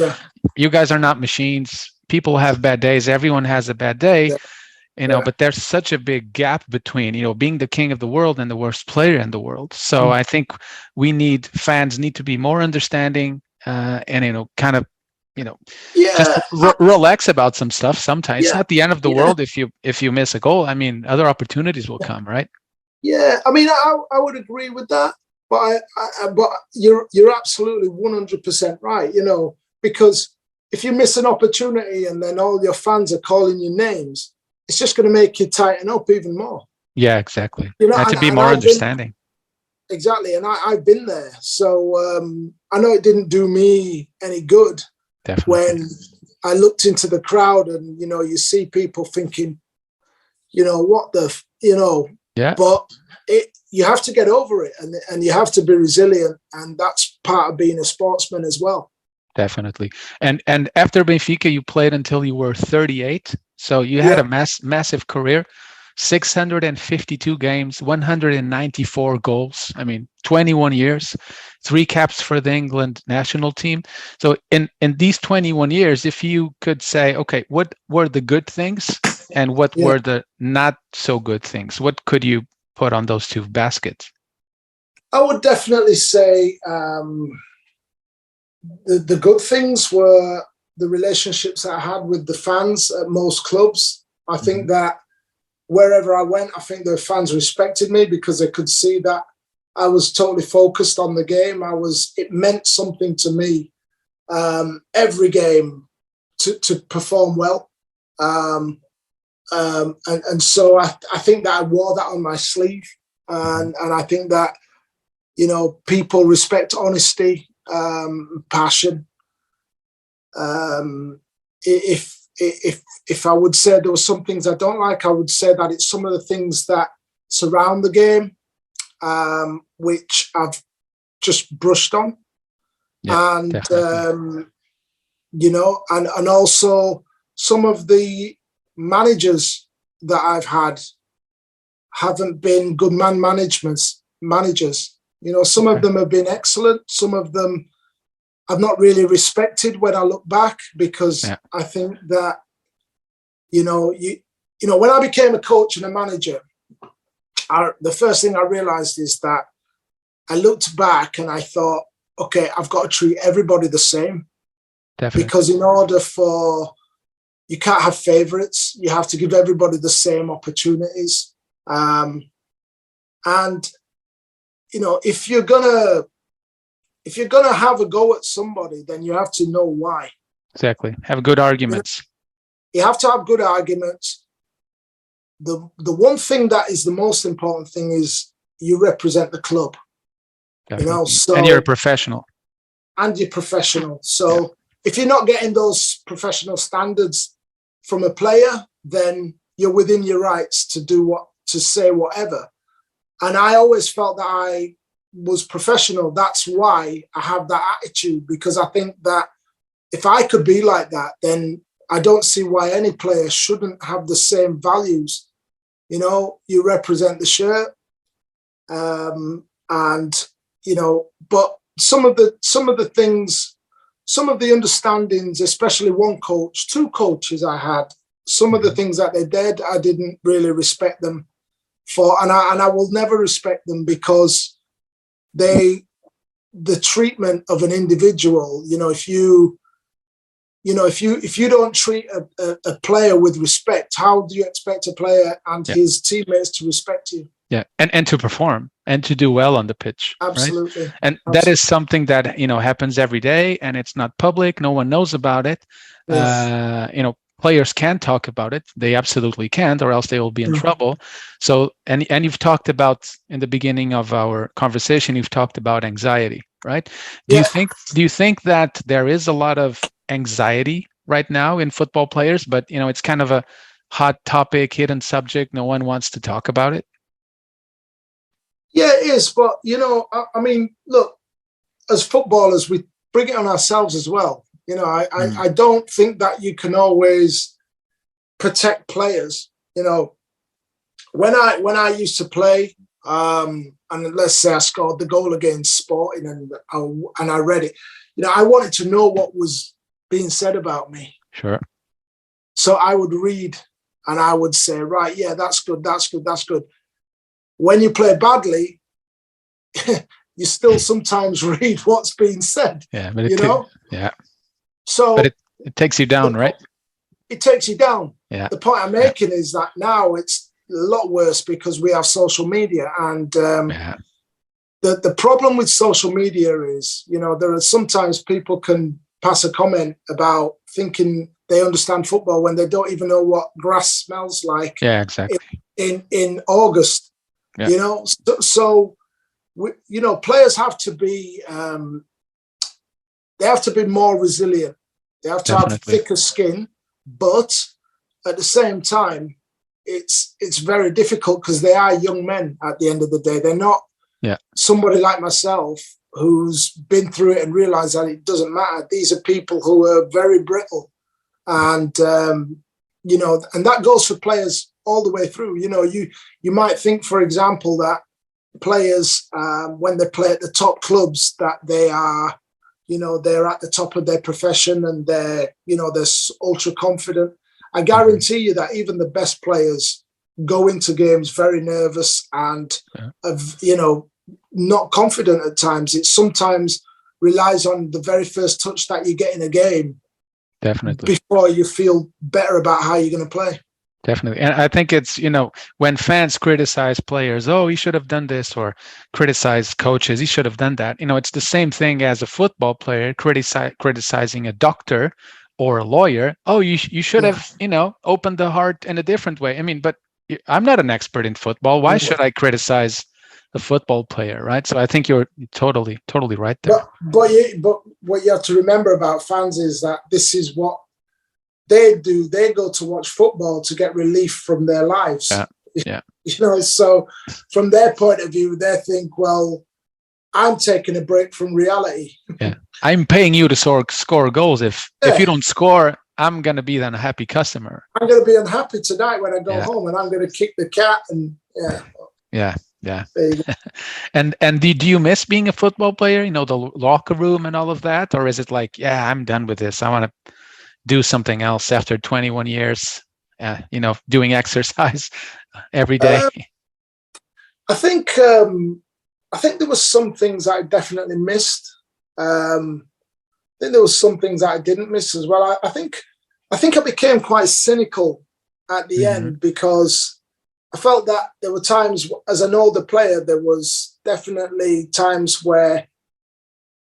you guys are not machines. People have bad days. Everyone has a bad day, but there's such a big gap between, being the king of the world and the worst player in the world. So I think fans need to be more understanding, and, kind of, just relax about some stuff sometimes. It's not the end of the world if you miss a goal. I mean, other opportunities will come, right? Yeah, I mean, I would agree with that, but but you're absolutely 100% right. Because if you miss an opportunity and then all your fans are calling you names, it's just going to make you tighten up even more. Yeah, exactly. And to be more understanding. Exactly, and I've been there, so I know it didn't do me any good. Definitely. When I looked into the crowd and, you see people thinking, what the, but you have to get over it and you have to be resilient. And that's part of being a sportsman as well. Definitely. And after Benfica, you played until you were 38. So you had a massive career, 652 games, 194 goals. I mean, 21 years, 3 caps for the England national team. So in these 21 years, if you could say, okay, what were the good things and what were the not so good things? What could you put on those 2 baskets? I would definitely say the good things were the relationships I had with the fans at most clubs. I think that wherever I went, I think the fans respected me because they could see that I was totally focused on the game. It meant something to me every game to perform well. And so I think that I wore that on my sleeve. And I think that, people respect honesty, passion. If I would say there were some things I don't like, I would say that it's some of the things that surround the game, which I've just brushed on. And, and also some of the managers that I've had haven't been good managers. Some of them have been excellent. Some of them I've not really respected when I look back, because I think that, when I became a coach and a manager, the first thing I realized is that I looked back and I thought, okay, I've got to treat everybody the same. Definitely. Because you can't have favorites. You have to give everybody the same opportunities. And, if you're gonna have a go at somebody, then you have to know why. Exactly. Have good arguments. You have to have good arguments. The one thing that is the most important thing is you represent the club. Definitely. And you're a professional. So if you're not getting those professional standards from a player, then you're within your rights to say whatever. And I always felt that I was professional. That's why I have that attitude, because I think that if I could be like that, then I don't see why any player shouldn't have the same values. You represent the shirt, but some of the things, some of the understandings, especially one coach, 2 coaches I had, some of the things that they did, I didn't really respect them for, and I will never respect them, because the treatment of an individual, if you don't treat a player with respect, how do you expect a player and his teammates to respect you? Yeah, and to perform and to do well on the pitch. Absolutely. Right? And that is something that happens every day, and it's not public. No one knows about it. Yes. Players can talk about it. They absolutely can't, or else they will be in trouble. So, and you've talked about, in the beginning of our conversation, you've talked about anxiety, right? Do you think that there is a lot of anxiety right now in football players, but it's kind of a hot topic, hidden subject. No one wants to talk about it. Yeah, it is. But, I mean, look, as footballers, we bring it on ourselves as well. You know, I don't think that you can always protect players. You know, when I used to play, and let's say I scored the goal against Sporting, and I read it, you know, I wanted to know what was being said about me. Sure. So I would read, and I would say, right, yeah, that's good, that's good, that's good. When you play badly, you still sometimes read what's being said. Yeah, but yeah. So, but it takes you down, right? It takes you down. Yeah. The point I'm making is that now it's a lot worse because we have social media, and the problem with social media is, you know, there are sometimes people can pass a comment about thinking they understand football when they don't even know what grass smells like. Yeah, exactly. In August, yeah. You know, so you know, players have to be they have to be more resilient. They have to have thicker skin, but at the same time, it's very difficult because they are young men at the end of the day. They're not somebody like myself who's been through it and realized that it doesn't matter. These are people who are very brittle, and you know, and that goes for players all the way through. You know, you might think, for example, that players when they play at the top clubs, that they are, you know, they're at the top of their profession and they're, you know, they're ultra confident. I guarantee you that even the best players go into games very nervous and, you know, not confident at times. It sometimes relies on the very first touch that you get in a game. Definitely. Before you feel better about how you're going to play. Definitely. And I think it's, you know, when fans criticize players, oh, he should have done this, or criticize coaches, he should have done that. You know, it's the same thing as a football player criticizing a doctor or a lawyer. Oh, you should have, you know, opened the heart in a different way. I mean, but I'm not an expert in football. Why should I criticize a football player, right? So I think you're totally right there. But what you have to remember about fans is that this is what they do. They go to watch football to get relief from their lives. Yeah. You know, so from their point of view, they think, well, I'm taking a break from reality. Yeah. I'm paying you to score goals. If you don't score, I'm going to be then a happy customer. I'm going to be unhappy tonight when I go home, and I'm going to kick the cat. And Yeah. And do you miss being a football player? You know, the locker room and all of that? Or is it like, yeah, I'm done with this. I want to do something else after 21 years, you know, doing exercise every day? I think there was some things I definitely missed. I think there was some things that I didn't miss as well. I think I became quite cynical at the end, because I felt that there were times as an older player, there was definitely times where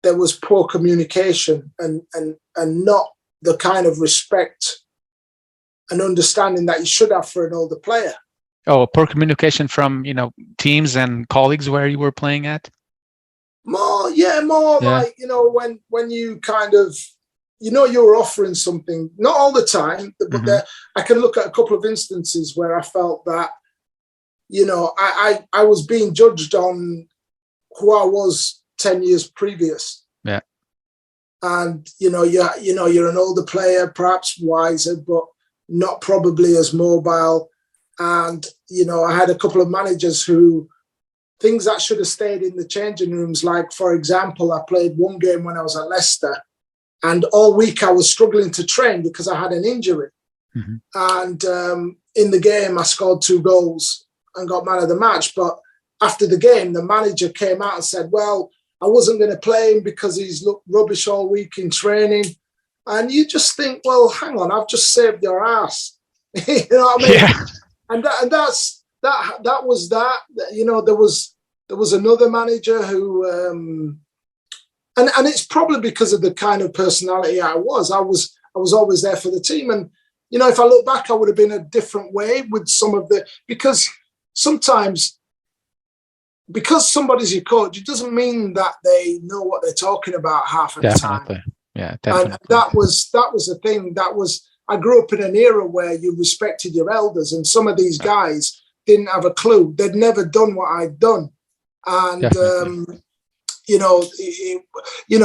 there was poor communication and not the kind of respect and understanding that you should have for an older player. Oh, poor communication from, you know, teams and colleagues where you were playing at? More like, you know, when you kind of, you know, you were offering something, not all the time, but I can look at a couple of instances where I felt that, you know, I was being judged on who I was 10 years previous. Yeah. And, you know, you're an older player, perhaps wiser, but not probably as mobile. And, you know, I had a couple of managers who, things that should have stayed in the changing rooms, like, for example, I played one game when I was at Leicester, and all week I was struggling to train because I had an injury. And in the game, I scored 2 goals and got man of the match. But after the game, the manager came out and said, well, I wasn't going to play him because he's looked rubbish all week in training. And you just think, well, hang on, I've just saved your ass. You know what I mean? Yeah. And that was that. You know, there was another manager who, and it's probably because of the kind of personality I was. I was always there for the team. And, you know, if I look back, I would have been a different way with some of because sometimes, because somebody's your coach, it doesn't mean that they know what they're talking about half of the time. Yeah, definitely. And that was the thing. I grew up in an era where you respected your elders, and some of these guys didn't have a clue. They'd never done what I'd done. And you know,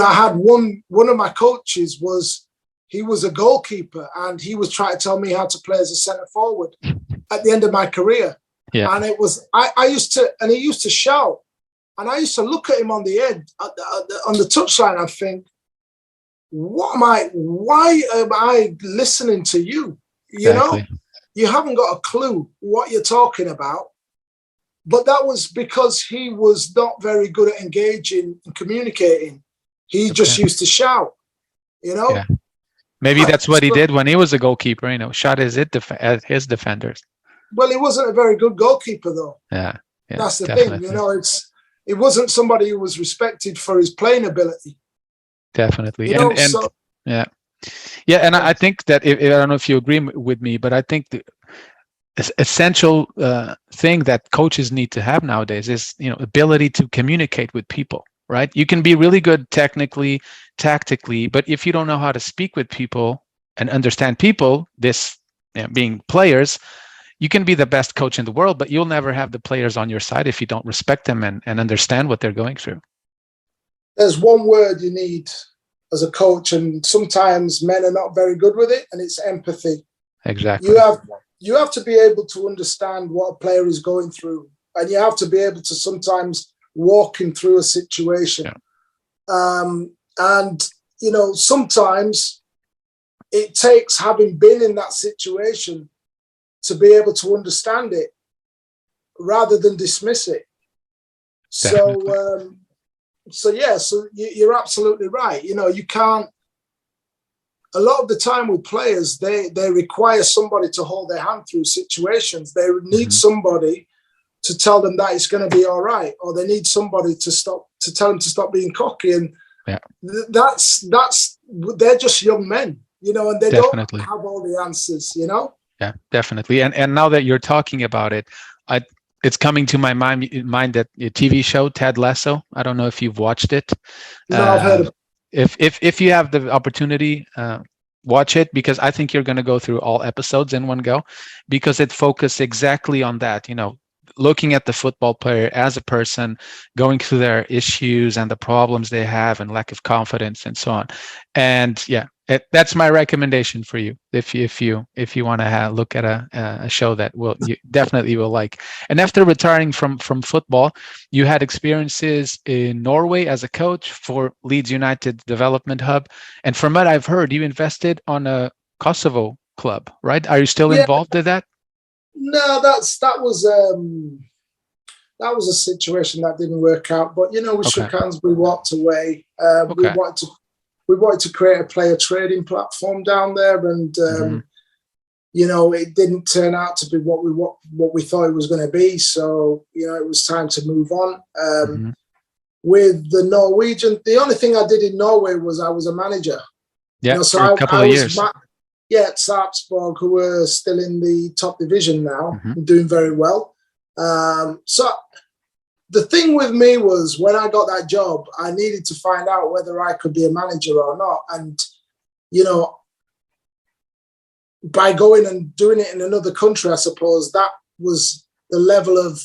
I had one of my coaches was he was a goalkeeper, and he was trying to tell me how to play as a centre forward at the end of my career. Yeah. And it was, I used to, and he used to shout, and I used to look at him on the edge, on the touchline, and think, why am I listening to you? You Exactly. know, you haven't got a clue what you're talking about. But that was because he was not very good at engaging and communicating. He just used to shout, you know? Yeah. Maybe that's what he did when he was a goalkeeper, shot at his defenders. Well, he wasn't a very good goalkeeper, though. Yeah. That's the definitely. thing, it wasn't somebody who was respected for his playing ability. Definitely. Yeah. And I think that, I don't know if you agree with me, but I think the essential thing that coaches need to have nowadays is, ability to communicate with people, right? You can be really good technically, tactically, but if you don't know how to speak with people and understand people, being players, you can be the best coach in the world, but you'll never have the players on your side if you don't respect them and understand what they're going through. There's one word you need as a coach, and sometimes men are not very good with it, and it's empathy. Exactly. You have to be able to understand what a player is going through, and you have to be able to sometimes walk him through a situation. Yeah. And, sometimes it takes having been in that situation to be able to understand it rather than dismiss it. Definitely. So you're absolutely right. You can't, a lot of the time with players, they require somebody to hold their hand through situations. They need somebody to tell them that it's going to be all right, or they need somebody to tell them to stop being cocky. And that's they're just young men, and they Definitely. don't have all the answers, Yeah, definitely. And now that you're talking about it, it's coming to my mind that a TV show, Ted Lasso. I don't know if you've watched it. No, I've heard of it. If you have the opportunity, watch it, because I think you're going to go through all episodes in one go, because it focuses exactly on that, looking at the football player as a person, going through their issues and the problems they have and lack of confidence and so on. And that's my recommendation for you if you want to look at a show that you definitely will like. And after retiring from football, you had experiences in Norway as a coach for Leeds United Development Hub, and from what I've heard, you invested on a Kosovo club, right? Are you still involved in that? No, that was a situation that didn't work out. But we shook hands, we walked away. We wanted to create a player trading platform down there, and it didn't turn out to be what we thought it was going to be. So it was time to move on. With the Norwegian, the only thing I did in Norway was I was a manager. Yeah, so for a couple of years. At Sarpsborg, who were still in the top division now, doing very well. So the thing with me was, when I got that job, I needed to find out whether I could be a manager or not. And, by going and doing it in another country, I suppose that was the level of,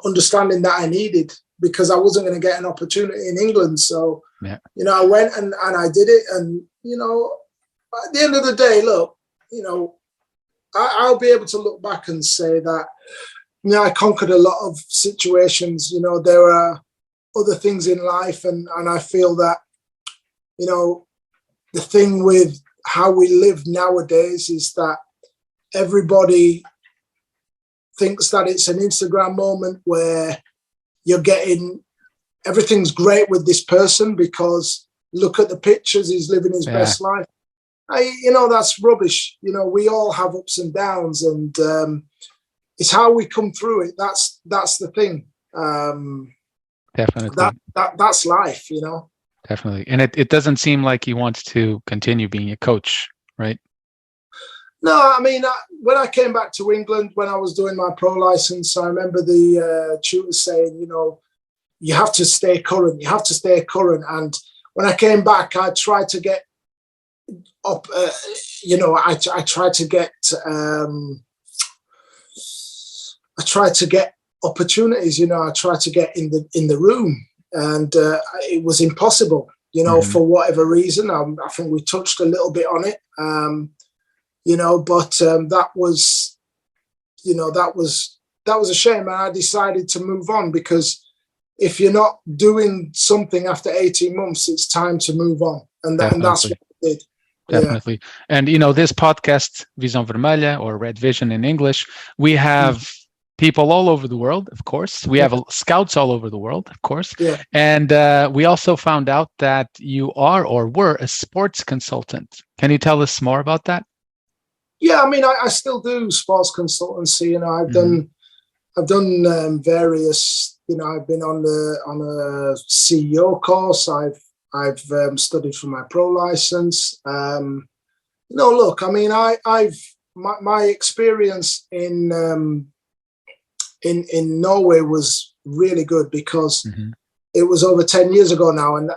understanding that I needed, because I wasn't going to get an opportunity in England. So, I went and I did it. And, at the end of the day, look, I'll be able to look back and say that, I conquered a lot of situations. There are other things in life, and I feel that, the thing with how we live nowadays is that everybody thinks that it's an Instagram moment where you're getting, everything's great with this person because look at the pictures, he's living his best life. That's rubbish. We all have ups and downs, and it's how we come through it. That's the thing. Definitely. That's life, Definitely. And it doesn't seem like he wants to continue being a coach, right? No, I mean, when I came back to England, when I was doing my pro license, I remember the tutor saying, you have to stay current. You have to stay current. And when I came back, I tried to get up, I tried to get opportunities. I tried to get in the room, and it was impossible. you know, for whatever reason. I think we touched a little bit on it, you know, but that was, you know, that was a shame. And I decided to move on, because if you're not doing something after 18 months, it's time to move on. And that's what I did. Definitely. Yeah. And, you know, this podcast, Visão Vermelha, or Red Vision in English, we have people all over the world, of course. We have scouts all over the world, of course. Yeah. And we also found out that you are or were a sports consultant. Can you tell us more about that? Yeah, I mean, I still do sports consultancy. You know, I've done various. You know, I've been on a CEO course. I've studied for my pro license. You know, look, I mean, my experience in Norway was really good, because it was over 10 years ago now, and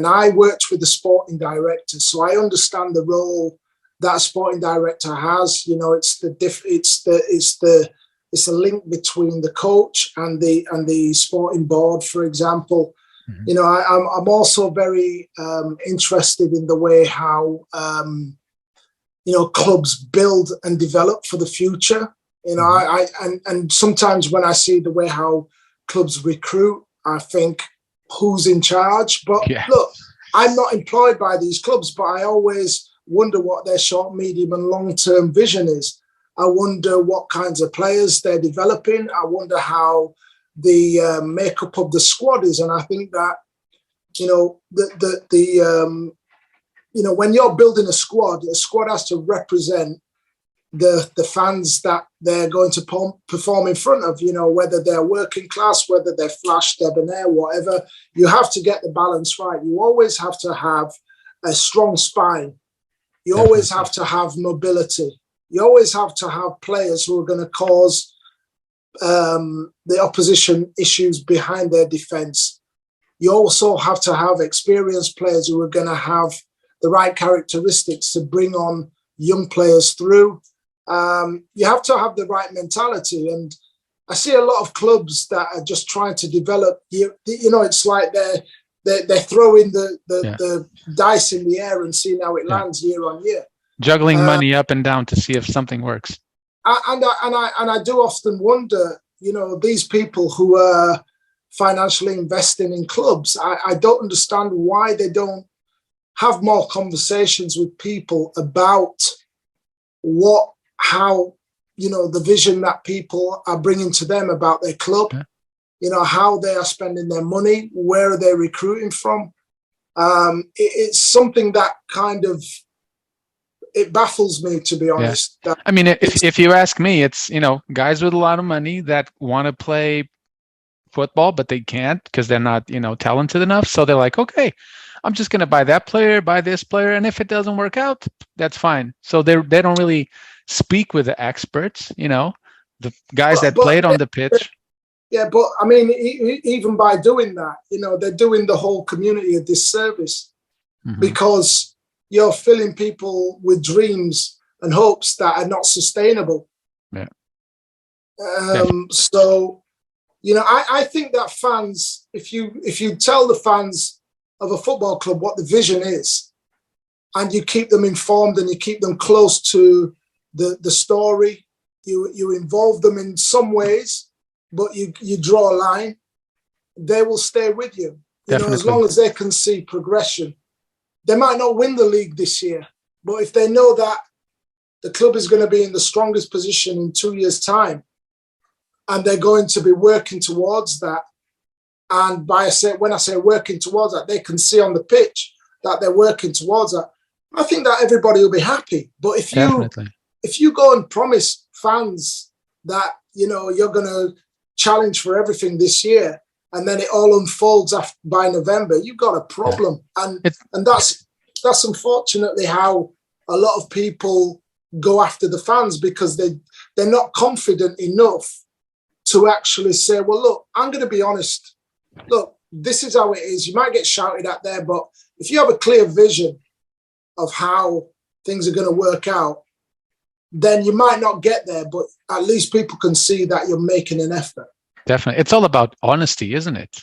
I worked with the sporting director, so I understand the role that a sporting director has. You know, it's the link between the coach and the sporting board, for example. You know, I'm also very interested in the way how you know, clubs build and develop for the future. You know, and sometimes when I see the way how clubs recruit, I think, who's in charge? But look, I'm not employed by these clubs, but I always wonder what their short, medium and long-term vision is. I wonder what kinds of players they're developing. I wonder how the makeup of the squad is. And I think that, you know, you know, when you're building a squad has to represent the fans that they're going to perform in front of, you know, whether they're working class, whether they're flash, debonair, whatever. You have to get the balance right. You always have to have a strong spine. You always have to have mobility. You always have to have players who are going to cause the opposition issues behind their defense. You also have to have experienced players who are going to have the right characteristics to bring on young players through. You have to have the right mentality. And I see a lot of clubs that are just trying to develop, you know, it's like they're throwing the dice in the air and seeing how it lands year on year. Juggling money up and down to see if something works. And I do often wonder, you know, these people who are financially investing in clubs, I don't understand why they don't have more conversations with people about how, you know, the vision that people are bringing to them about their club, you know, how they are spending their money, where are they recruiting from. It's something that kind of, it baffles me, to be honest. I mean, if you ask me, it's, you know, guys with a lot of money that want to play football, but they can't because they're not, you know, talented enough. So they're like, okay, I'm just going to buy that player, buy this player. And if it doesn't work out, that's fine. So they don't really speak with the experts, you know, the guys that played on the pitch. Yeah, but I mean, even by doing that, you know, they're doing the whole community a disservice, because you're filling people with dreams and hopes that are not sustainable. Yeah. So, you know, I think that fans, if you tell the fans of a football club what the vision is, and you keep them informed and you keep them close to the story, you involve them in some ways, but you draw a line, they will stay with you. You know, as long as they can see progression. They might not win the league this year, but if they know that the club is going to be in the strongest position in 2 years' time, and they're going to be working towards that, and when I say working towards that, they can see on the pitch that they're working towards that, I think that everybody will be happy. But if you go and promise fans that, you know, you're going to challenge for everything this year, and then it all unfolds by November, you've got a problem. And that's unfortunately how a lot of people go after the fans, because they're not confident enough to actually say, well, look, I'm going to be honest. Look, this is how it is. You might get shouted at there, but if you have a clear vision of how things are going to work out, then you might not get there, but at least people can see that you're making an effort. Definitely. It's all about honesty, isn't it?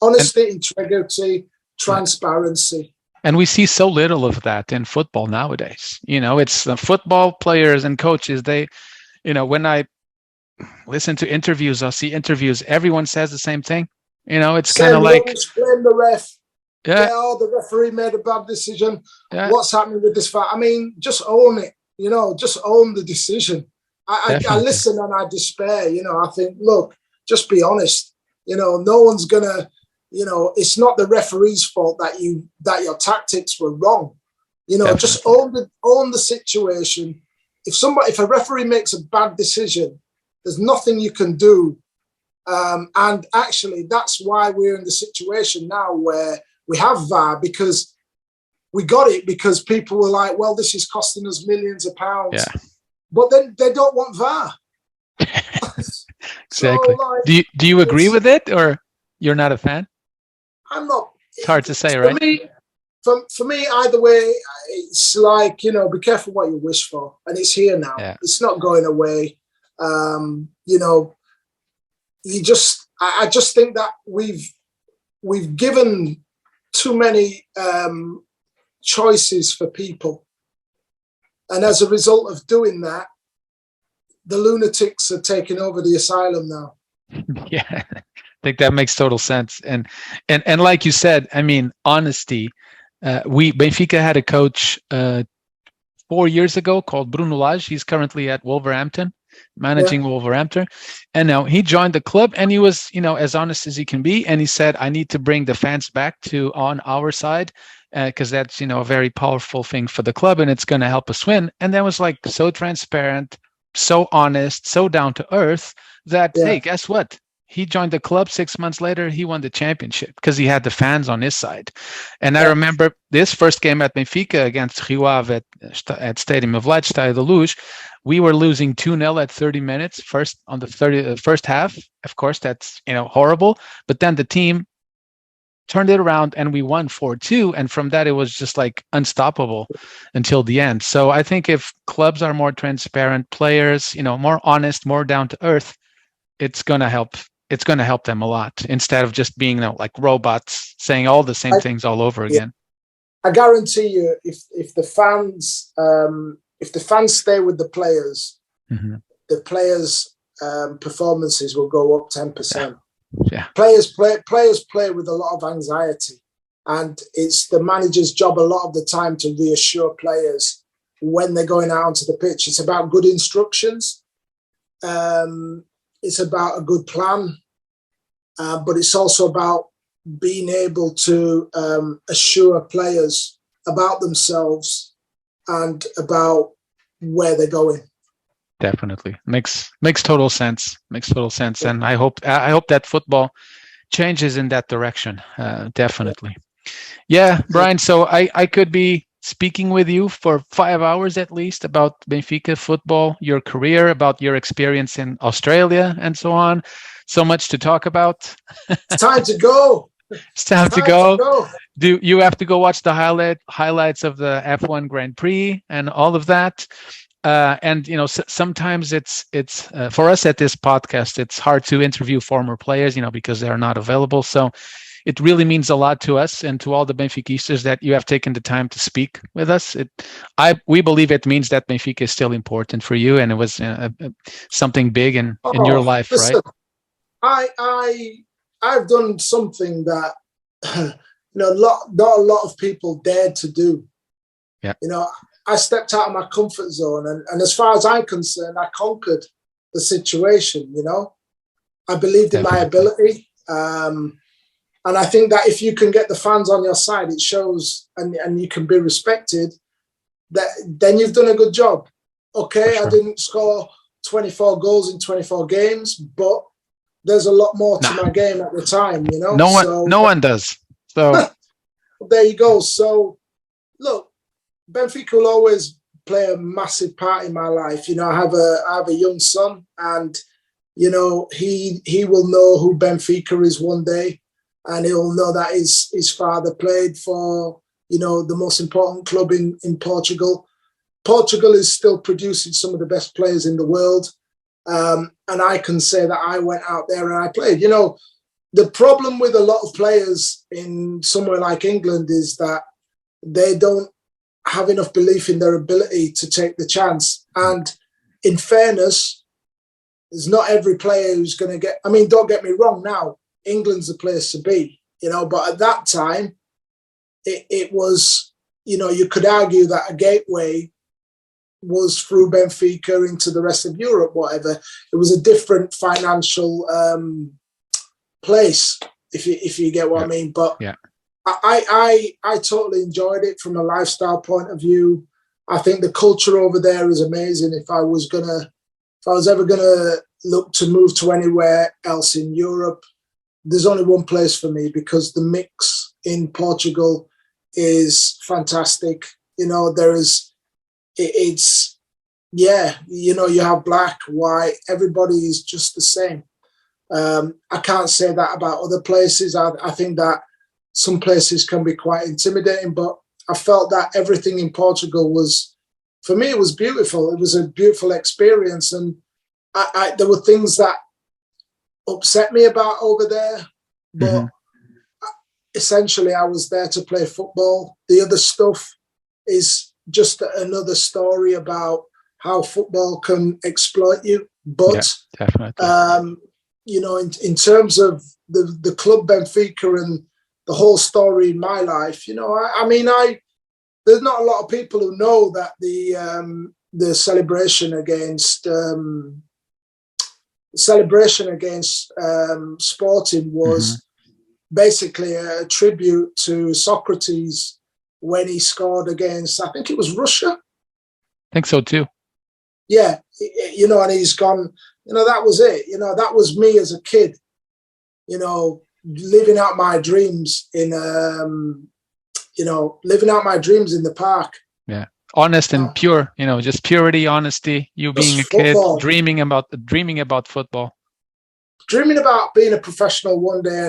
Honesty, integrity, transparency. And we see so little of that in football nowadays. It's the football players and coaches. They, when I listen to interviews, I'll see interviews, everyone says the same thing. It's kind of like, blame the ref. Yeah. The referee made a bad decision. Yeah. What's happening with this fight? I mean, just own it. Just own the decision. I listen and I despair. I think, look, just be honest. No one's gonna. It's not the referee's fault that your tactics were wrong. Definitely. Just own the situation. If a referee makes a bad decision, there's nothing you can do. And actually, that's why we're in the situation now where we have VAR, because we got it because people were like, well, this is costing us millions of pounds. Yeah. But then they don't want VAR. Exactly. So, do you agree with it, or you're not a fan? I'm not. It's hard to say, right? For me, either way, it's like, be careful what you wish for. And it's here now. Yeah. It's not going away. I just think that we've given too many choices for people. And as a result of doing that, the lunatics are taking over the asylum now. Yeah, I think that makes total sense. And like you said, I mean, honesty. Benfica had a coach 4 years ago called Bruno Lage. He's currently at Wolverhampton, managing Wolverhampton. And now he joined the club, and he was, as honest as he can be. And he said, I need to bring the fans back on our side, because that's, a very powerful thing for the club, and it's going to help us win. And that was like so transparent, so honest, so down to earth that, hey, guess what? He joined the club 6 months later. He won the championship because he had the fans on his side. And I remember this first game at Benfica against Rio Ave at Stadium of Light, Estádio da Luz. We were losing 2-0 at 30 minutes first on the first half. Of course, that's horrible. But then the team turned it around and we won 4-2. And from that, it was just like unstoppable until the end. So I think if clubs are more transparent, players, more honest, more down to earth, it's going to help. It's going to help them a lot instead of just being like robots saying all the same things all over again. I guarantee you, if the fans stay with the players, the players' performances will go up 10%. Yeah. Players play with a lot of anxiety, and it's the manager's job a lot of the time to reassure players when they're going out onto the pitch. It's about good instructions. It's about a good plan, but it's also about being able to assure players about themselves and about where they're going. Definitely makes total sense. And I hope that football changes in that direction. Definitely. Yeah, Brian. So I could be speaking with you for 5 hours at least about Benfica football, your career, about your experience in Australia, and so on. So much to talk about. It's time to go. It's time to go. Do you have to go watch the highlights of the F1 Grand Prix and all of that? And sometimes it's for us at this podcast, it's hard to interview former players, because they're not available. So it really means a lot to us and to all the Benfiquistas that you have taken the time to speak with us. We believe it means that Benfica is still important for you, and it was something big in your life, listen, right? I've done something that not a lot of people dared to do. Yeah. I stepped out of my comfort zone, and as far as I'm concerned, I conquered the situation. I believed in my ability. And I think that if you can get the fans on your side, it shows, and you can be respected, then you've done a good job. Okay, sure. I didn't score 24 goals in 24 games, but there's a lot more to my game at the time, No one does. So there you go. So look, Benfica will always play a massive part in my life. I have a young son, and he will know who Benfica is one day. And he'll know that his father played for, the most important club in Portugal. Portugal is still producing some of the best players in the world. And I can say that I went out there and I played. the problem with a lot of players in somewhere like England is that they don't have enough belief in their ability to take the chance. And in fairness, there's not every player who's going to get, I mean, don't get me wrong now, England's the place to be, you know, but at that time, it was, you know, you could argue that a gateway was through Benfica into the rest of Europe, whatever. It was a different financial place, if you get what I mean. But I totally enjoyed it from a lifestyle point of view. I think the culture over there is amazing. If I was ever gonna look to move to anywhere else in Europe, there's only one place for me, because the mix in Portugal is fantastic. You know, it's you know, you have black, white, everybody is just the same. I can't say that about other places. I think that some places can be quite intimidating, but I felt that everything in Portugal was, for me, it was beautiful. It was a beautiful experience. And there were things that upset me about over there, but essentially I was there to play football. The other stuff is just another story about how football can exploit you. But, definitely. you know, in terms of the club Benfica and the whole story in my life, you know, I mean, there's not a lot of people who know that the celebration against Sporting was basically a tribute to Socrates when he scored against, I think it was Russia. I think so too. Yeah, you know, and he's gone, you know, that was it. You know, that was me as a kid, you know, living out my dreams in, you know, living out my dreams in the park. Yeah. Honest and pure, you know, just purity, honesty, you being a kid, dreaming about football. Dreaming about being a professional one day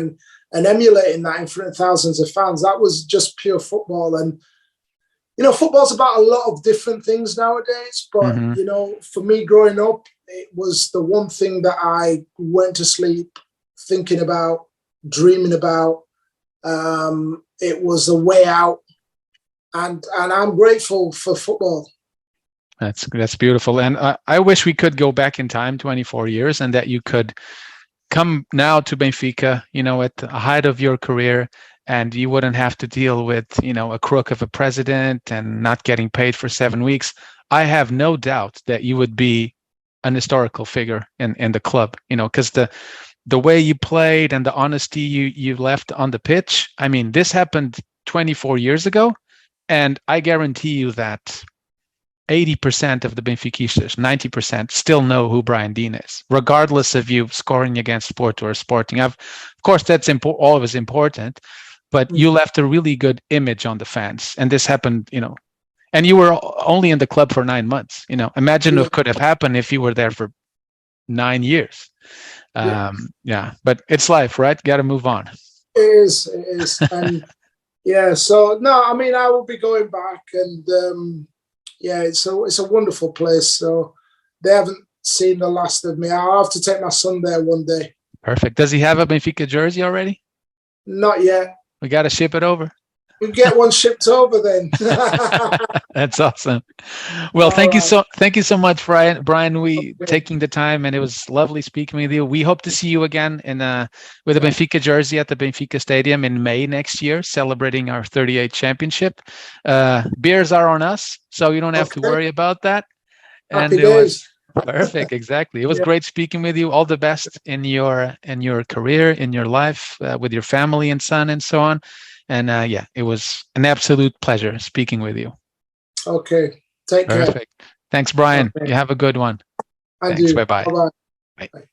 and emulating that in front of thousands of fans. That was just pure football. And, you know, football's about a lot of different things nowadays. But, you know, for me growing up, it was the one thing that I went to sleep thinking about, dreaming about. It was a way out. And I'm grateful for football. That's beautiful. And I wish we could go back in time 24 years and that you could come now to Benfica, you know, at the height of your career, and you wouldn't have to deal with, you know, a crook of a president and not getting paid for 7 weeks. I have no doubt that you would be an historical figure in the club, you know, because the way you played and the honesty you left on the pitch. I mean, this happened 24 years ago, and I guarantee you that 80% of the benfiquistas, 90% still know who Brian Deane is, regardless of you scoring against Porto or Sporting. Of course, that's always important, but you left a really good image on the fans. And this happened, you know, and you were only in the club for 9 months. You know, imagine what could have happened if you were there for 9 years. But it's life, right? Got to move on. It is. And yeah, so no, I mean, I will be going back, and yeah, it's a wonderful place. So they haven't seen the last of me. I'll have to take my son there one day. Perfect. Does he have a Benfica jersey already? Not yet. We got to ship it over. We'll get one shipped over then. That's awesome. Well, thank you so much, Brian. Taking the time, and it was lovely speaking with you. We hope to see you again with a Benfica jersey at the Benfica Stadium in May next year, celebrating our 38th championship. Beers are on us, so you don't have to worry about that. Happy days. Perfect, exactly. It was great speaking with you. All the best in your career, in your life, with your family and son and so on. And it was an absolute pleasure speaking with you. Okay. Take care. Perfect. Thanks, Brian. Okay. You have a good one. And Thanks. you. Bye-bye. Bye-bye. Bye. Bye.